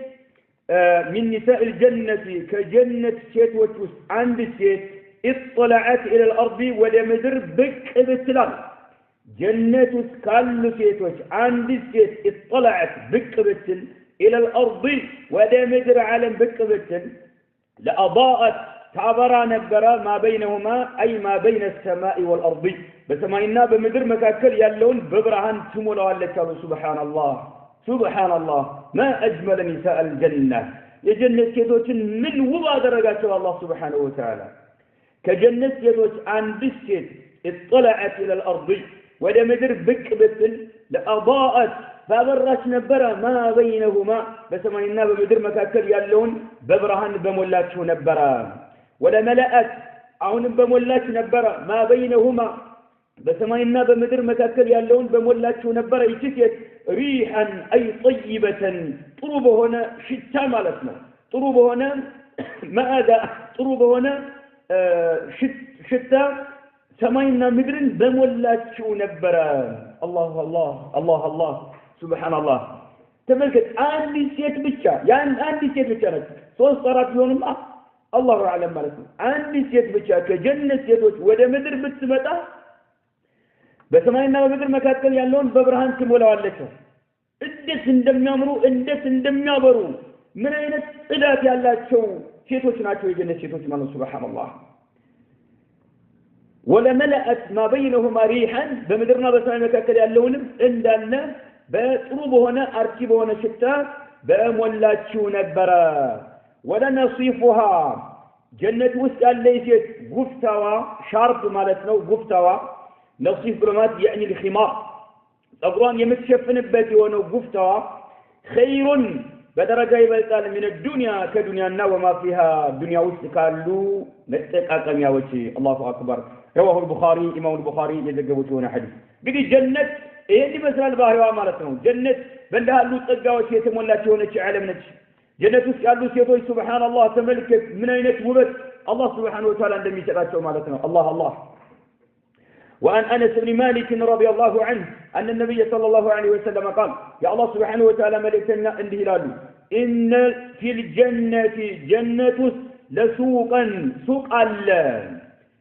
من نساء الجنه كجنه ሴቶች ውስጥ عندت ሴት اطلعت الى الارض ودمدر بك بتلال جنة كل سيتوش عند السيت اطلعت بكبتل إلى الأرض ودمدر عالم بكبتل لأضاءت تعبرا نبرا ما بينهما أي ما بين السماء والأرض بس ما إنا بمدر مكاكل يالون ببرهان تمولا والتالو سبحان الله ما أجمل نساء الجنة يجنة سيتوش من وضع درجات الله سبحانه وتعالى كجنة سيتوش عند السيت اطلعت إلى الأرض ولا مدر بك بتل لأضاءت فبرش نبرا ما بينهما بس ما ينا بمدر مكاكل يالون ببرهن بمولاتش نبرا ولا ملأت عون بمولاتش نبرا ما بينهما بس ما ينا بمدر مكاكل يالون بمولاتش نبرا يتسيت ريحا أي طيبة طروبه هنا شتا مالتنا طروبه هنا ماذا طروبه هنا شتا سماينا مدرن بمولاتشو نبرا الله سبحان الله تملكت عندي سيت بيتشا يعني عندي سيت بيتشا صوت صارت يوم الله أعلم مالكم عندي سيت بيتشا كجنة سيتوش ودا مدر بتسمتا بسماينا مدر مكاتل يالون ببرهان تمولا واللتو اندس اندميامرو من اين الصلات يالاتشو سيتوش ناتشو يجنة سيتوش مالو سبحان الله ولا ملأت ما بينهما ريحا بمدرنا بسماء مكاكل يالونم اندالنا بطروبه هنا ارتبه هنا شتا بمولاتشو نبرا ولا نصيفها جنة وسأل ليست قفتوا شارب مالتنا قفتوا نصيف برمات يعني الخمار أقران يمتشفن باتي ونو قفتوا خير بدرجة يبالتال من الدنيا كدنيا وما فيها دنيا وستكالو نتقاقم يا وجه الله أكبر رواه البخاري إمام البخاري يذكروا هنا حديث بدي جنة إيه دي مثل الباهي وعمالتنا جنة بندها اللو تقاوش يتمولاتي هنا عالمنك جنة وسألوا سيطوي سبحان الله تملكت من أين تموت الله سبحانه وتعالى عندما يتقاتوا مالتنا الله وأن أنس بن مالك رضي الله عنه أن النبي صلى الله عليه وسلم قال يا الله سبحانه وتعالى ملكنا عند هلاله إن في الجنة جنة لسوقا سوق الله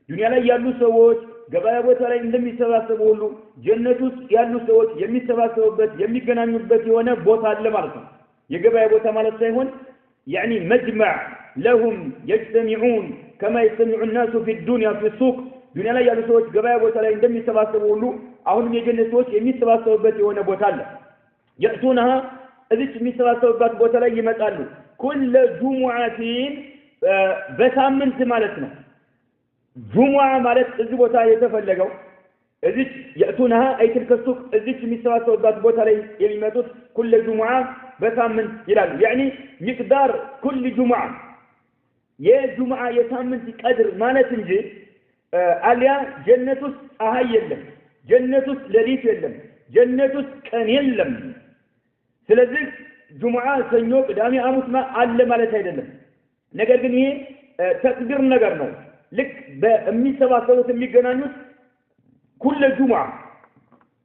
دنيا لا يالو سووت ገበያ ቦታ ላይ እንደሚሰባሰቡ ሁሉ ጀነት ውስጥ ያሉ ሰዎች የሚሰባሰቡበት የሚገናኙበት የሆነ ቦታ አለ ማለት ነው የገበያ ቦታ ማለት ሳይሆን يعني مجمع لهم يجتمعون كما يجتمع الناس في الدنيا في السوق ዱንያ ላይ ያሉ ሰዎች ገበያ ቦታ ላይ እንደሚሰባሰቡ ሁሉ አሁንም የጀነት ሰዎች የሚሰባሰቡበት የሆነ ቦታ አለ يأتونها እዚህ የሚሰባሰቡበት ቦታ ላይ ይመጣሉ كل جمعة በሳምንት ማለት ነው جمعة ማለት እዚህ ቦታ የተፈለገው እዚህ يأتونها أي تلك السوق እዚህ የሚሰባሰቡበት ቦታ ላይ የሚመጡት كل جمعة በሳምንት ይላሉ يعني مقدار كل جمعة የጁምዓ የሳምንት ቀድር ማለት እንጂ አልያ ጀነት ውስጥ ፀሐይ የለም ጀነት ውስጥ ሌሊት የለም ጀነት ውስጥ ቀን የለም ስለዚህ ጁምዓ ሰኞ ቅዳሜ ሐሙስ አለ ማለት አይደለም ነገር ግን ይሄ ተቅዲር ነገር ነው ልክ በሚሰባሰቡት የሚገናኙት ኩለ ጁሙዓ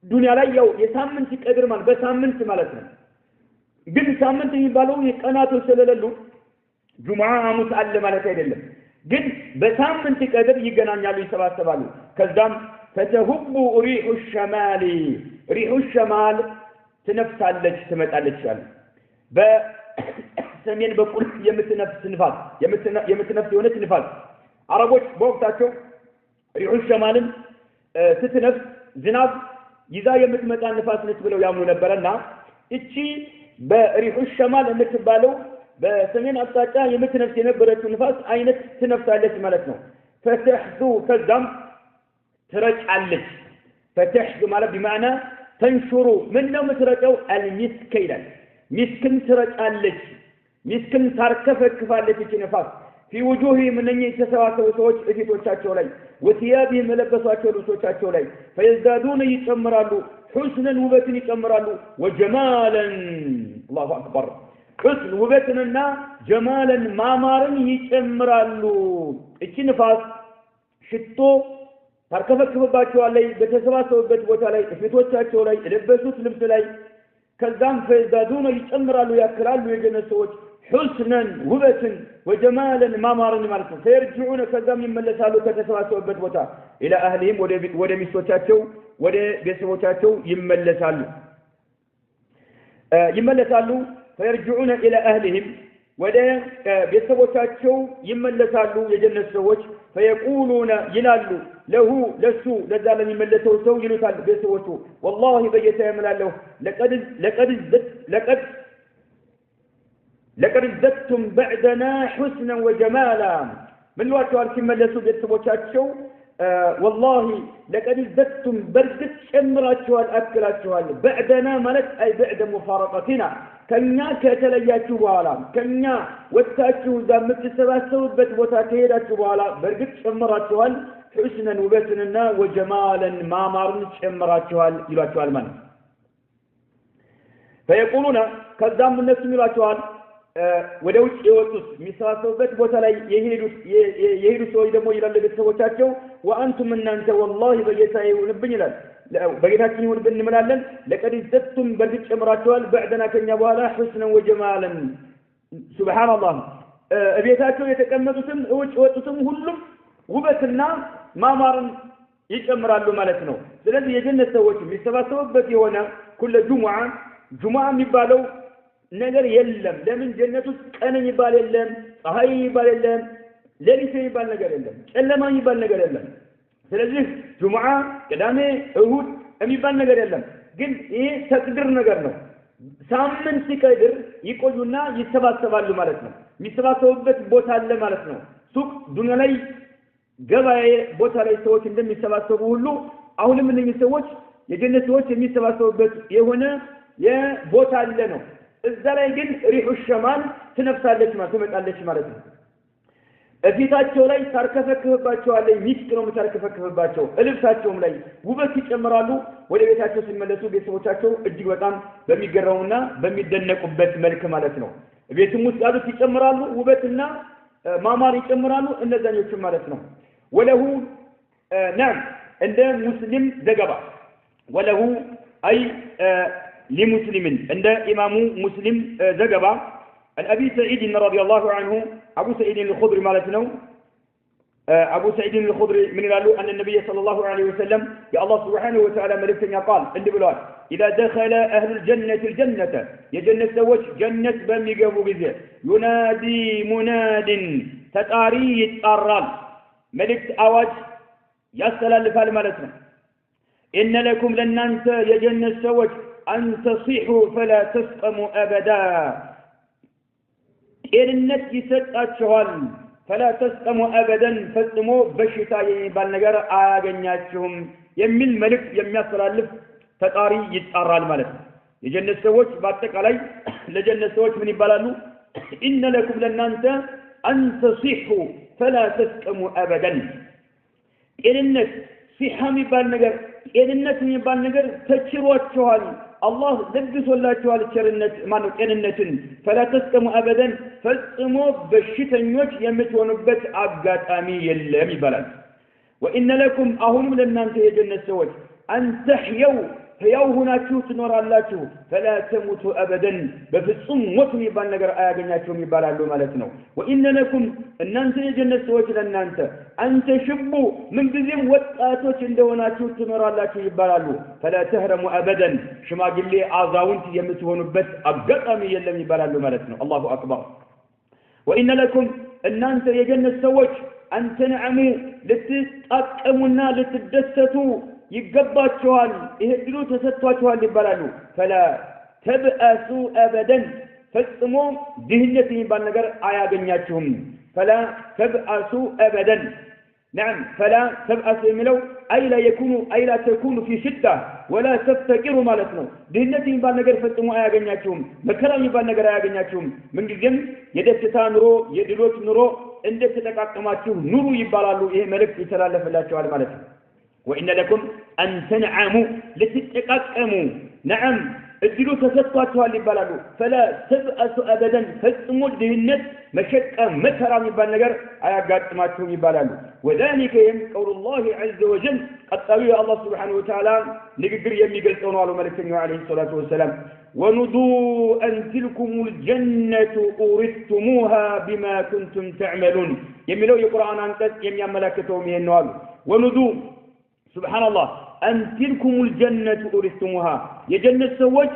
ዱንያ ላይ ያው የሳምንት ቀድር ማለት በሳምንት ማለት ነው ግን ሳምንት የሚባለው የቀናቶች ስለሌሉ ጁሙዓ ሐሙስ አለ ማለት አይደለም ግን በሳምንት ቀድር ይገናኛሉ ይሰባሰባሉ ከዛም فتهب ريح الشمال ريح الشمال ትነፍሳለች ትመጣለች ያለ በሰሜን በኩል የምትነፍስ ንፋስ የምትነፍስ የሆነች ንፋስ አረቦች በወቅታቸው ريح الشمال ስትነፍስ ዝናብ ይዛ የምትመጣ ንፋስ ነች ብለው ያምኑ ነበርና እቺ በሪሁ الشمال የምትባለው በሰሜን አቅጣጫ የምትነፍስ የነበረችው ንፋስ አይነት ትነፍሳለች ማለት ነው فتحذو ከዛም ትረጫለች فتحذو ማለት بمعنى تنشر من ነው ምትረጨው المسك ይላል ሚስክን ትረጫለች ሚስክን ታርከፈክፋለች እቺ ንፋስ في وجوههم من يتسواسوا ሰዎች እፊቶቻቸው ላይ وثيابهم ለበሷቸው ልብሶቻቸው ላይ فيزدادون ይጨምራሉ حسنا ውበትን ይጨምራሉ وجمالا الله اكبر حسن ውበትንና جمالا ማማርን ይጨምራሉ እቺ ንፋስ ሽቶ ታርከፈክፍባቸዋለች በተሰባሰቡበት ቦታ ላይ እፊቶቻቸው ላይ ለበሱት ልብስ ላይ ከዛም فيزدادون ይጨምራሉ ያክላሉ የጀነት ሰዎች حسنا ውበትን وجمالا ማማርን ማለት ነው فيرجعون ከዛም ይመለሳሉ ከተሰባሰቡበት ቦታ الى اهلهم ወደ ሚስቶቻቸው ወደ ቤተሰቦቻቸው ይመለሳሉ فيرجعون الى اهلهم ወደ ቤተሰቦቻቸው ይመለሳሉ የጀነት ሰዎች فيقولون ይላሉ له ለሱ ለዛ ለሚመለሰው ሰው ይሉታል ቤተሰቦቹ والله በጌታ ይምላለው لقد زدتم بعدنا حسنا وجمالا من وقتها ሲመለሱ ቤተሰቦቻቸው والله لقد زدتم بركت ጨምራችኋል አክላችኋል بعدنا ማለት أي بعد مفارقتنا ከኛ ከተለያችሁ በኋላ ከኛ ወጣችሁ zamትሰባሰቡበት ቦታ ከሄዳችሁ በኋላ በርግጥ ጨምራችኋል حسنا ውበትንና وجمالا ማማርን ጨምራችኋል ይሏችኋል ማለት فيقولون ከዛም እነሱ ይሏችኋል ወደ ውጭ የወጡት የሚሰባሰቡበት ቦታ ላይ የሄዱት ሰዎች ደግሞ ይላሉ ቤተሰቦቻቸው وانتم እናንተ والله በጌታዬ ይሁንብኝ ይላል በጌታችን ይሁንብን እንምላለን لقد زدتم በርግጥ ጨምራችኋል بعدنا ከኛ በኋላ حسنا وجمالا سبحان الله እቤታቸው የተቀመጡትም ውጭ የወጡትም ሁሉም ውበትና ማማርን ይጨምራሉ ማለት ነው ስለዚህ የጀነት ሰዎች የሚሰባሰቡበት የሆነ ኩለ ጁሙዓ የሚባለው ነገር የለም ለምን ጀነት ውስጥ ቀን የሚባል የለም ፀሐይ የሚባል የለም ሌሊት የሚባል ነገር የለም ጨለማ የሚባል ነገር የለም ስለዚህ ጁሙዓ ቅዳሜ እሁድ የሚባል ነገር የለም ግን ይሄ ተቅድር ነገር ነው ሳምንት ሲቀድር ይቆዩና ይሰባሰባሉ ማለት ነው የሚሰባሰቡበት ቦታ አለ ማለት ነው ሱቅ ዱንያ ላይ ገበያ ቦታ ላይ ሰዎች እንደሚሰባሰቡ ሁሉ አሁንም እነዚህ ሰዎች የጀነት ሰዎች የሚሰባሰቡበት የሆነ የቦታ አለ ነው እዛ ላይ ግን ሪሁ الشمال ትነፍሳለች ማለት ትመጣለች ማለት ነው እፊታቸው ላይ ታርከፈክፍባቸዋለች ሚስክ ነው ታርከፈክፍባቸው ልብሳቸውም ላይ ውበት ይጨምራሉ ወደ ቤታቸው ሲመለሱ ቤተሰቦቻቸው እጅግ በጣም በሚገረሙና በሚደነቁበት መልክ ማለት ነው ቤቱም ውስጥ ያሉት ይጨምራሉ ውበትና ማማር ይጨምራሉ እነዛኞቹ ማለት ነው ወለሁ نعم እንደ ሙስሊም ዘገባ ወለሁ አይ لمسلم عند إمام مسلم زجبا عن أبي سعيد رضي الله عنه أبو سعيد الخضري مالتنا أبو سعيد الخضري من قالوا أن النبي صلى الله عليه وسلم يا الله سبحانه وتعالى ملكنا قال عند بلاد إذا دخل أهل الجنة يا جنة وجه جنة بمي قبو بذي ينادي مناد تتاري الرال ملك أواج يسأل الفال مالتنا إن لكم لن ننسى يا جنة وجه أن تصيحوا فلا تسقموا أبدا إنك يسقطشوال فلا تسقموا أبدا فسموا بشتاء بالنجار آجنياتهم يميل ملك يميصرالف تطاري يتطرى الملك يجنة سوج باتك علي لجنة سوج من يبالالو إن لكم لنانت أن تصيحوا فلا تسقموا أبدا إنك صحة بالنجار إنك بالنجار تشرواتشوال الله لبس ولا شوال الشرنة ما نكننتن فلا تسقموا أبدا فسقموا بالشتنيوش يمتونبت عبقات آمي يلمي بلد وإن لكم أهم لنا أنت يجنة سوت أن تحيوا ሕያው ሆናችሁ ትኖራላችሁ فلا تموتوا ابدا በፍጹም ሞት የሚባል ነገር አያገኛችሁም ይባላሉ ማለት ነው وان لكم እናንተ የጀነት ሰዎች ለእናንተ አንተ ሽቡ ምን ጊዜም ወጣቶች እንደሆናችሁ ትኖራላችሁ ይባላሉ فلا تهرموا ابدا ሽማግሌ አዛውንት የምትሆኑበት አጋጣሚ የለም ይባላሉ ማለት ነው الله اكبر وان لكم እናንተ የጀነት ሰዎች አንተ ነዓሙ ልትጣቀሙና ልትደሰቱ ይገባችኋል ይሄ ድሉ ተሰጥቷችኋል ይባላሉ فلا تبأسوا ابدا ፈጽሞ ድህነት የሚባል ነገር አያገኛችሁም فلا تبأسوا ابدا نعم فلا تبأسوا የሚለው اي لا تكونوا في شده ولا تفتقروا ማለት ነው ድህነት የሚባል ነገር ፈጽሞ አያገኛችሁም መከራ የሚባል ነገር አያገኛችሁም ምን ጊዜም የደስታ ኑሮ የድሎት ኑሮ እንደተጠቃቀማችሁ ኑሩ ይባላሉ ይሄ መልእክት ይተላለፍላችኋል ማለት ነው وإن لكم أن تنعموا لتتقاقموا نعم الدلو تسطواتها لبالالو فلا تبأسوا أبدا فاسموا الدهنة مشكا مكرا يبال نجر آيات ما تهم يبالالو وذلك قول الله عز وجل قد قوي الله سبحانه وتعالى نقدر يمي قلتون على ملكنا عليه الصلاة والسلام ونضوا أن تلكم الجنة أورثتموها بما كنتم تعملون يملو القرآن أنت يمي ملكتهم ينوال ونضوا سبحان الله أن تلكم الجنة أورثتموها يجنة سوج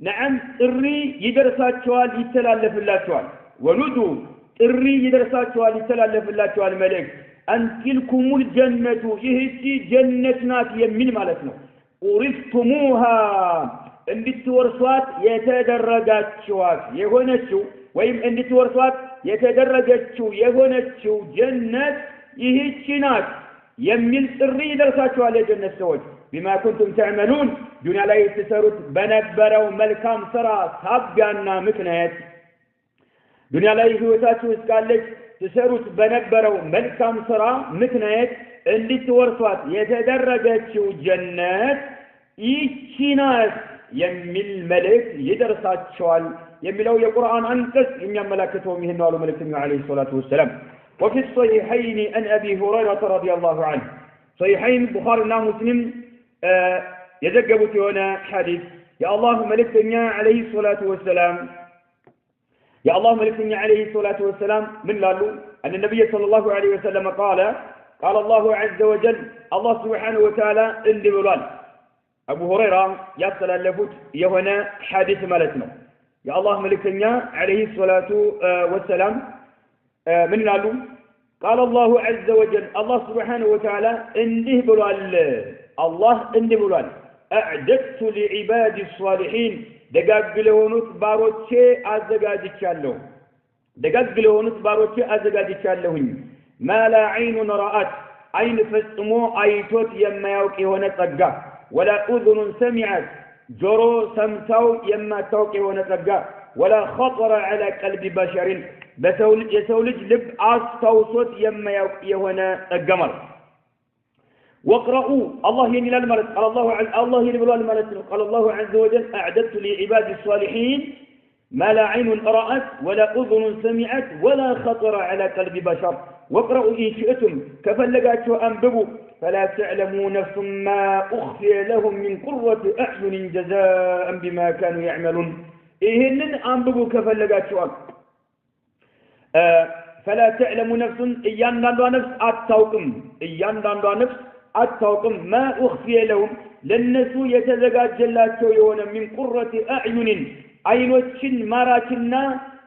نعم إري يدرسات شوال يتلالف الله شوال ونودوا إري يدرسات شوال يتلالف الله شوال ملك أن تلكم الجنة يهتي جنتنا يمين مالتنا أورثتموها إن بتورسوات يتدرجات شوال يهونتشو ويم إن بتورسوات يتدرجات شو يهونتشو جنة يهتي ناس يميل سري درساتوا الجنة سوج بما كنتم تعملون دنيا لا يتسرت بنبروا ملكام سرا سابقنا مكنات دنيا لا يهوتاتوا اسكالك تسرت بنبروا ملكام سرا مكنات اللي تورثوات يتدرجاتوا جنات يشينات يميل ملك يدرساتوا يميلوا القرآن أنقص إن يملكتهم هنا ملك عليه الصلاة والسلام وفي الصحيحين عن أبي هريرة رضي الله عنه صحيحين بخاري ومسلم يذكروا هنا حديث يا الله ملكنا عليه الصلاة والسلام يا الله ملكنا عليه الصلاة والسلام من لالو أن النبي صلى الله عليه وسلم قال الله عز وجل الله سبحانه وتعالى اندي بلال أبو هريرة يصل اللفوت يهنا حديث ملكنا يا الله ملكنا عليه الصلاة والسلام من لالو قال الله عز وجل الله سبحانه وتعالى انده بلال الله انده بلال أعددت لعباد الصالحين دقاق لهونت باروتشي أزقادتشالله دقاق لهونت باروتشي أزقادتشاللهن ما لا عين رأت عين فسمو أيتوت يما يوكي ونتقى ولا أذن سمعت جرو سمتو يما توكي ونتقى ولا خطر على قلب بشر يسولج لب أستوصت يما يهونا الجمر واقرأوا الله ينال الملك قال الله ينال الملك قال الله عز وجل أعددت لعباد الصالحين ما لا عين رأت ولا أذن سمعت ولا خطر على قلب بشر واقرأوا إن شئتم كفلقات أنببوا فلا تعلموا نفس ما أخفي لهم من قرة أعين جزاء بما كانوا يعملون إهنن أنببوا كفلقات فلا تعلم نفس إيان دانوا نفس أتوقم ما أخفي لهم للنسو يتزقات جلاتو يونا من قرة أعين عينوشن ماراتنا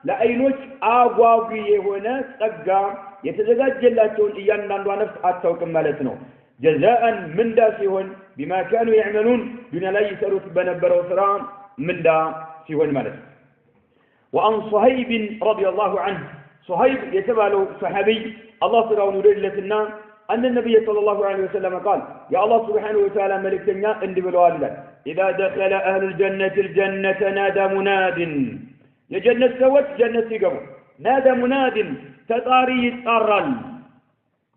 لأينوش آقواقي يهونا سقا يتزقات جلاتو إيان دانوا نفس أتوقم مالتنو جزاء من داسهن بما كانوا يعملون دون لا يسألوا بنبر وسرام من داسهن مالتنو وأن صهيب رضي الله عنه صهيب يتبالو صحابي الله سبحانه وتعالى أن النبي صلى الله عليه وسلم قال يا الله سبحانه وتعالى ملكتنا اندي بالوالدة إذا دخل أهل الجنة نادى مناد يا جنة سوت جنة قبل نادى مناد تطاري يتقرل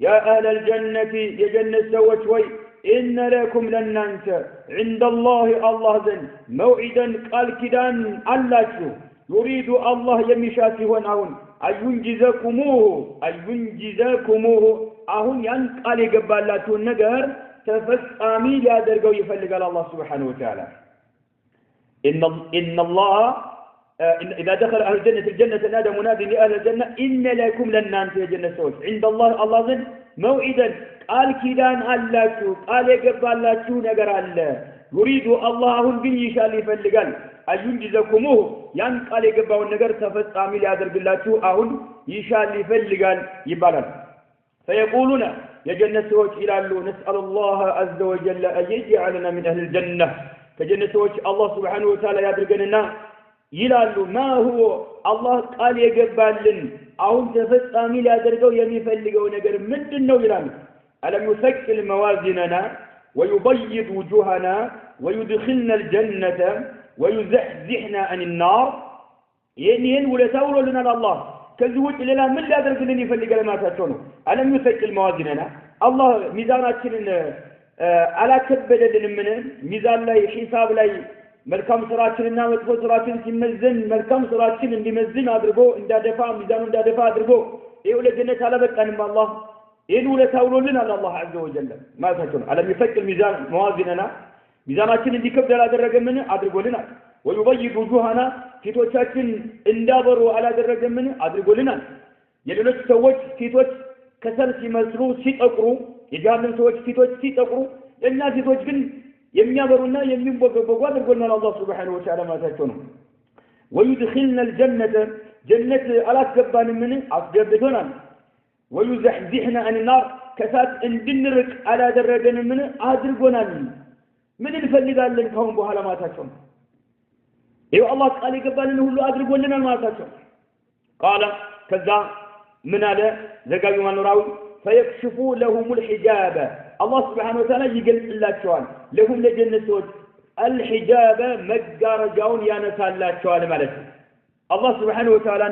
يا أهل الجنة يا جنة سوت وي إن لكم لننت عند الله ذن موعدا قال كدان الله يريد الله يمشاتي ونعون أينجزكموه أهون ينقل يقبالاتو النقر تفسامي ليادرقوا يفلق الله سبحانه وتعالى إن الله إذا دخل أهل الجنة نادى منادي لأهل الجنة إن لكم لنان في الجنة سوس عند الله ذن موعدا قال كيدان اللاتو قال يقبالاتو نقر الله يريد الله هم بنيشال يفلقال أينجزكموه ينقل يقبال النقر تفسامي ليادرق اللاتو أهون يشال يفلقال يبالال فيقولون يا جنة سوس إلى الله نسأل الله عز وجل أن يجعلنا من أهل الجنة كجنة سوس الله سبحانه وتعالى يادرقنا يلالو ما هو الله قال يقبالن أهون تفسامي ليادرقوا يميفلقوا نقر مدنو يلالو ألم يثقل موازننا ويبيض وجوهنا ويدخلنا الجنة ويزحزحنا عن النار ينين ولا تولوا لنا الله كذوت لنا من لا درك لنا يفلق لما تاتونه ألم يثقل موازننا الله ميزاناتنا على كبد من ميزان لا حساب لا መልካም ስራችንና መጥፎ ስራችን ሲመዘን መልካም ስራችን እንዲመዝን አድርጎ እንዳደፋ ሚዛኑ እንዳደፋ አድርጎ ይኸው ለጀነት አለበቃንም አላህ ይሄን ውለታውሎልን አላህ عز وجل ማለታቸው አለም ይፈቅል ሚዛን መዋዚነና ሚዛናችን እንዲከብድ አላደረገምን አድርጎልናል ወይበይድ وجوهنا ፊቶቻችን እንዳበሩ አላደረገምን አድርጎልናል የሌሎች ሰዎች ፊቶች ከሰል ሲመስሉ ሲጠቁሩ የጀሃነም ሰዎች ፊቶች ሲጠቁሩ የኛ ፊቶች ግን የሚያበሩና የሚንቦገቦጉ አድርጎልናል አላህ Subhanahu Wa Ta'ala ማለታቸው ነው ويدخلنا الجنة جنة አላስገባንምን አስገብቶናል ويزحزحنا عن النار كسات እንድንርቅ አላደረገንምን አድርጎናል ምን እንፈልጋለን ካሁን በኋላ ማለታቸው ነው ይኸው አላህ ቃል ይገባልን ሁሉ አድርጎልናል ማለታቸው قال كذا من هذا ዘጋቢው ማኖራው فيكشفوا لهم الحجاب الله سبحانه وتعالى يقلق الله شوال لهم لجنة سوت الحجاب مجارجون يانسال الله شوال مالك الله سبحانه وتعالى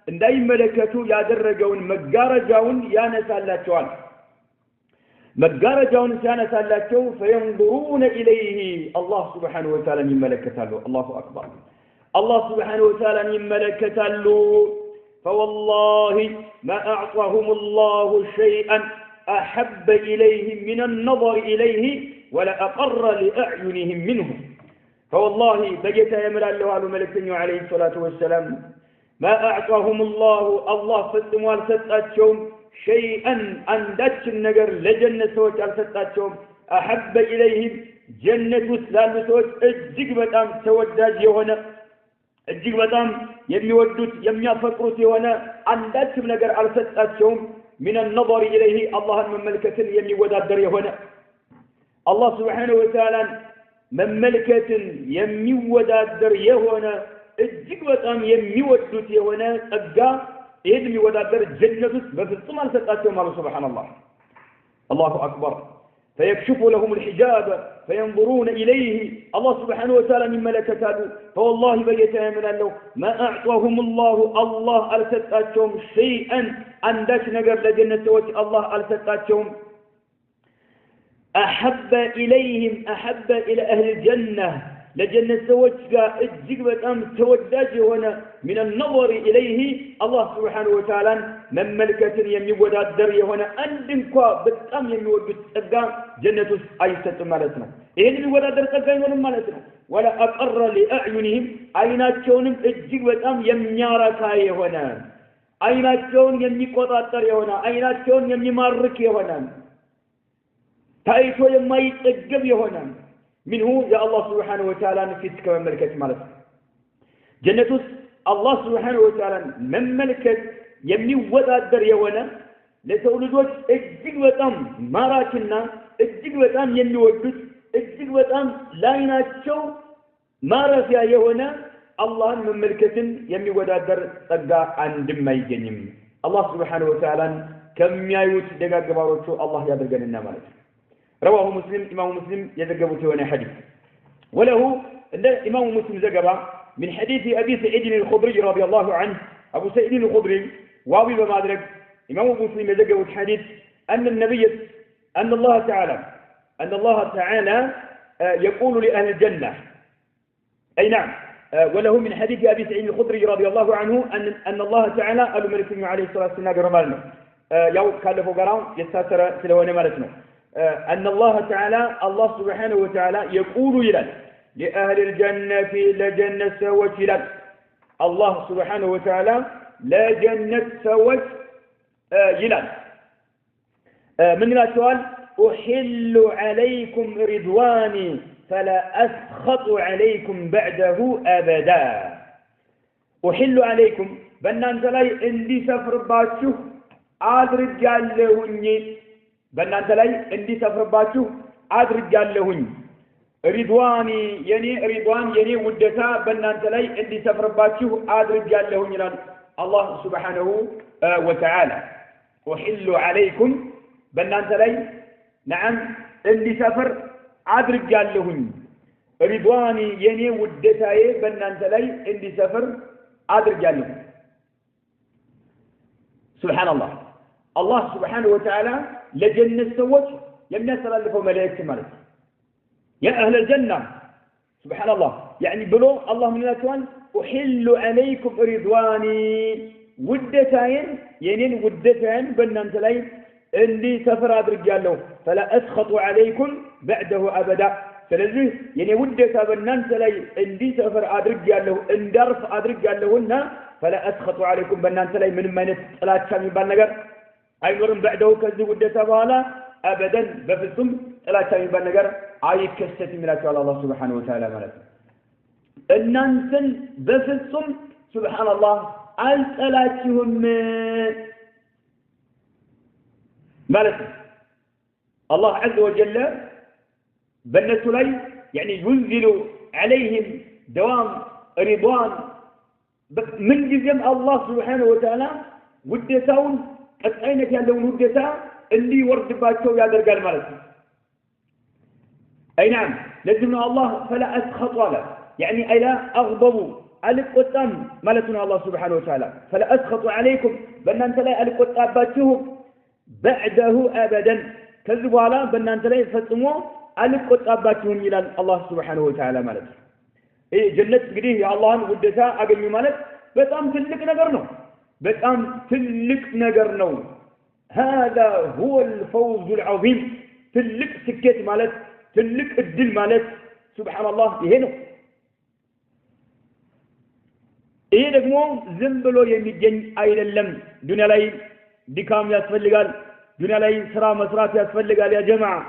إن داي ملكته يادرجون مجارجون يانسال الله شوال مجارجون يانسال الله شوال فينظرون إليه الله سبحانه وتعالى من ملكته له الله أكبر الله سبحانه وتعالى من ملكته له فوالله ما أعطاهم الله شيئا أحب إليهم من النظر إليه ولا أقر لأعينهم منه فوالله بجت يمر الله على ملكه عليه الصلاة والسلام ما أعطاهم الله فتموال ستاتهم شيئا أندتش النجر لجنة سوت ستاتهم أحب إليهم جنة سلال سوت الجيك بتام سوداج يهونا الجيك بتام يميودوت يميافقروت يهونا أندتش النجر على ستاتهم من النظر إليه الله من ملكة يمي ودادر يهونا الله سبحانه وتعالى من ملكة يمي ودادر يهونا الجيك بتام يمي ودوت يهونا أبقى يدمي ودادر جنة بفصمان ستاتهم الله سبحان الله أكبر فيكشف لهم الحجاب فينظرون إليه الله سبحانه وتعالى من ملكته فوالله بيتها من الله ما أعطاهم الله ألستاتهم شيئا أنداش نقر لجنة وجه الله ألستاتهم أحب إلى أهل الجنة لجنة وجه الجيبة أم توداج هنا من النظر إليه الله سبحانه وتعالى من ملكة يمي ودادر هنا أندنكوا بتأم يمي ودادر جنة أيسة مالتنا إيه يمي ودادر تقاين مالتنا ولا أقر لأعينهم أيناتهم الجيبة أم يمياركاي هنا أيناتهم يمي قطاتر هنا أيناتهم يمي مارك هنا تايتو يمي تقب هنا منه يا الله سبحانه وتعالى نفيت كما ملكة مالك جنة الله سبحانه وتعالى من ملكة يمني ودادر يوانا لتولدوش اجيق وطام ماراكنا اجيق وطام يمني ودوش اجيق وطام لايناتشو مارافيا يوانا الله من ملكة يمني ودادر تقع عند ما يجنم الله سبحانه وتعالى كم يايوت دقاء قباروتو الله يدرقنا مالك رواه مسلم إمام مسلم يذكر هنا حديث وله إمام مسلم ذكر من حديث أبي سعيد الخضري رضي الله عنه أبو سعيد الخضري واوي بما أدرك إمام مسلم يذكر الحديث أن الله تعالى يقول لأهل الجنة أي نعم وله من حديث أبي سعيد الخدري رضي الله عنه أن الله تعالى قال ملك عليه الصلاة والسلام مالنا يو كالفو قرام يستاثر سلواني مالتنا أن الله تعالى الله سبحانه وتعالى يقول إلى لأهل الجنة لجنة سوت إلى الله سبحانه وتعالى لا جنة سوت إلى من السؤال أحل عليكم رضواني فلا أسخط عليكم بعده أبدا أحل عليكم بنان تلاي اندي سفر باتشو أدرج جالهوني بنان تلاي اندي سفر باتشو أدرج جالهوني رضواني يعني رضوان يعني ودتا بنان تلاي اندي سفر باتشو أدرج جالهوني الله سبحانه وتعالى أحل عليكم بنان تلاي نعم اندي سفر أدرج جالهوني رضواني يعني ودتاي بنان تلاي اندي سفر أدرج جالهوني سبحان الله الله سبحانه وتعالى لجنة سوت يمنى سلالفه ملائكة مالك يا أهل الجنة سبحان الله يعني بلو الله من الأسوان أحل عليكم رضواني ودتين ينين ودتين بنان تلاي اللي سفر أدرج له فلا أسخط عليكم بعده أبدا فلذي يعني ودتا بنان تلاي اللي سفر أدرج له اندرف أدرج لهن فلا أسخط عليكم بنان تلاي من ما نتلات شامي بالنجر أيضاً بعده كذي ودتا بالا أبدا بفسم تلات شامي بالنجر أي كستي من الله سبحانه وتعالى مالك النانسن بفسم سبحان الله الثلاثهم مالك الله عز وجل بالنسبة لي يعني ينزل عليهم دوام رضوان من جزم الله سبحانه وتعالى ودتاون أتعينك يالون ودتا اللي ورد باتشو يادر قال مالك أي نعم لازمنا الله فلا أسخط ولا يعني أي لا أغضبوا ألف قطام مالتنا الله سبحانه وتعالى فلا أسخط عليكم بأن أنت لا ألف قطام باتشو بعده أبدا كذبوا على بأن أنت لا يفتموا ألف قطام باتشو إلى الله سبحانه وتعالى مالك إيه جنة قديه يا الله ودتا أقل مالك بتأم تلك نقرنه بتأم تلك نقرنه هذا هو الفوز العظيم تلك سكت مالك تلك الدل مالك سبحان الله يهنو إيه دقمو زنبلو يميجن أين اللم دنيا لاي دكام يسفلقال دنيا لاي سرا مسرات يسفلقال يا جماعة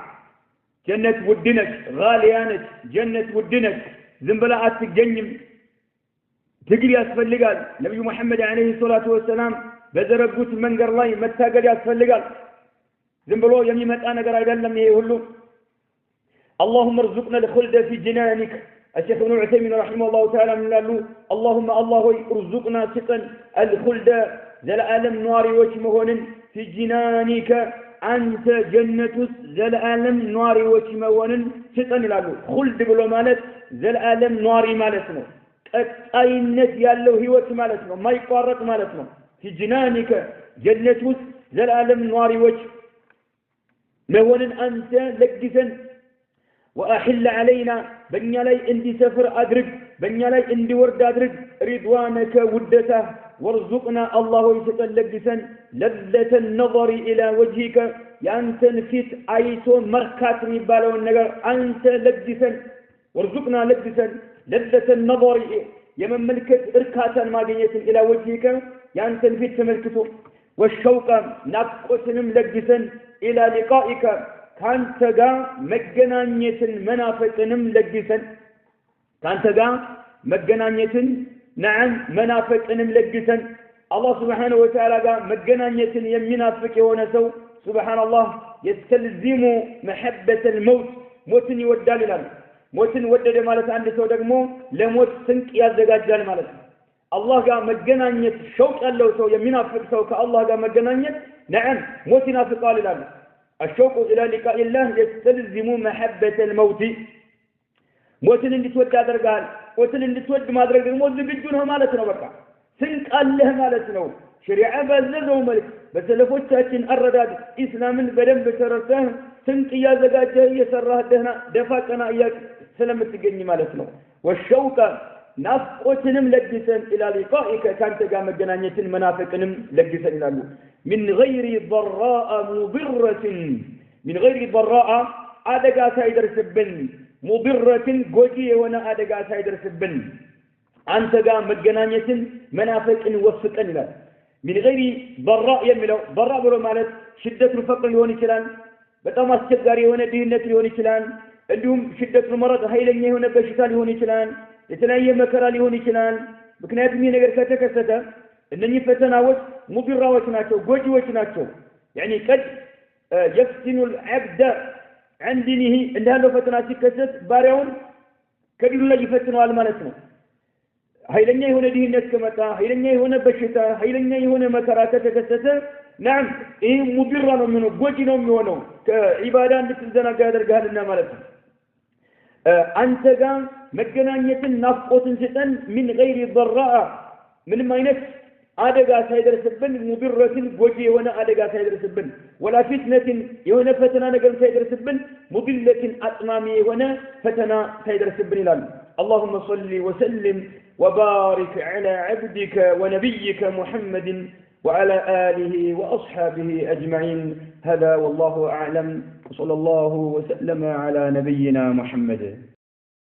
جنة ودنك غاليانك جنة ودنك زنبلا أتجنم تجري يسفلقال نبي محمد عليه الصلاة والسلام بزرقوت منقر لاي متاقل يسفلقال زنبلو يمي متانا قرأي لم يهلو اللهم ارزقنا الخلد في جنانك الشيخ ابن عثيمين رحمه الله تعالى من قال اللهم الله ارزقنا سقا الخلد ذا العالم ناري وشمهون في جنانك أنت جنة ذا العالم ناري وشمهون سقا لالو خلد بلو مالت ذا العالم ناري مالتنا أينت يالو هيوت مالتنا ما يقارق مالتنا في جنانك جنة ذا العالم ناري وشمهون أنت لقسا وأحل علينا بنيا لي اندي سفر أدرك بنيا لي اندي ورد أدرك رضوانك ودته وارزقنا الله يتقلق جسا لذة النظر إلى وجهك أنت نفيت أيتو مركات ربالو النجر أنت لجسا وارزقنا لجسا لذة النظر يمن ملكت إركاتا ماجية إلى وجهك أنت نفيت تملكته والشوق نبقسم لجسا إلى لقائك كانت جا مجنانية منافقنم لجسن كانت جا مجنانية نعم منافقنم لجسن الله سبحانه وتعالى جا مجنانية يمنافق ونسو سبحان الله يستلزم محبة الموت موتني ودال موتن ودد مالت عند سو دغمو لموت سنك يازغاجال مالت الله جا مجنانية شوق الله سو يمنافق سو كالله جا مجنانية نعم موت ينافق قال له الشوق إلى لقاء الله يستلزم محبة الموت موتن اللي تود أدرجال موتن اللي تود ما أدرج الموت بيجونه مالتنا بقى سنك الله مالتنا شريعة بزلنا وملك بس لفتشين الرداد إسلام بدم بشرته سنك يا زجاجة يسرها دهنا دفعنا إياك سلام تجني مالتنا والشوق ናፍቆትንም ለግሰን ኢላ ሊቃኢከ ካንተ ጋር መገናኘትን መናፈቅንም ለግሰን ይላሉ من غير ضراء مضرة من غير ضراء አደጋ ሳይደርስብን مضرة ጎጂ የሆነ አደጋ ሳይደርስብን አንተ ጋር መገናኘትን መናፈቅን ወፍቀን ይላል من غير ضراء የሚለው ضراء ብሎ ማለት ሽደቱ ፈቅር ሊሆን ይችላል በጣም አስቸጋሪ የሆነ ድህነት ሊሆን ይችላል እንዲሁም ሽደቱ መረድ ኃይለኛ የሆነ በሽታ ሊሆን ይችላል የተለያየ መከራ ሊሆን ይችላል ምክንያቱም ይሄ ነገር ከተከሰተ እነኚህ ፈተናዎች ሙድራዎች ናቸው ጎጂዎች ናቸው يعني قد يفتن العبد عن دينه እንዳለው ፈተና ሲከሰት ባሪያውን ከዲኑ ላይ ይፈትነዋል ማለት ነው ኃይለኛ የሆነ ድህነት ከመጣ ኃይለኛ የሆነ በሽታ ኃይለኛ የሆነ መከራ ከተከሰተ نعم ይሄ ሙድራ ነው የሚሆነው ጎጂ ነው የሚሆነው ከዒባዳ እንድትዘናጋ ያደርጋልና ማለት ነው አንተ ጋር መገናኘትን ናፍቆትን ስጠን من غير ضراء ምንም አይነት አደጋ ሳይደርስብን ሙድረትን ጎጂ የሆነ አደጋ ሳይደርስብን ولا فتنة የሆነ ፈተና ነገር ሳይደርስብን ሙድለትን አጥማሚ የሆነ ፈተና ሳይደርስብን ይላል اللهم صل وسلم وبارك على عبدك ونبيك محمد وعلى آله وأصحابه أجمعين هذا والله أعلم وصلى الله وسلم على نبينا محمد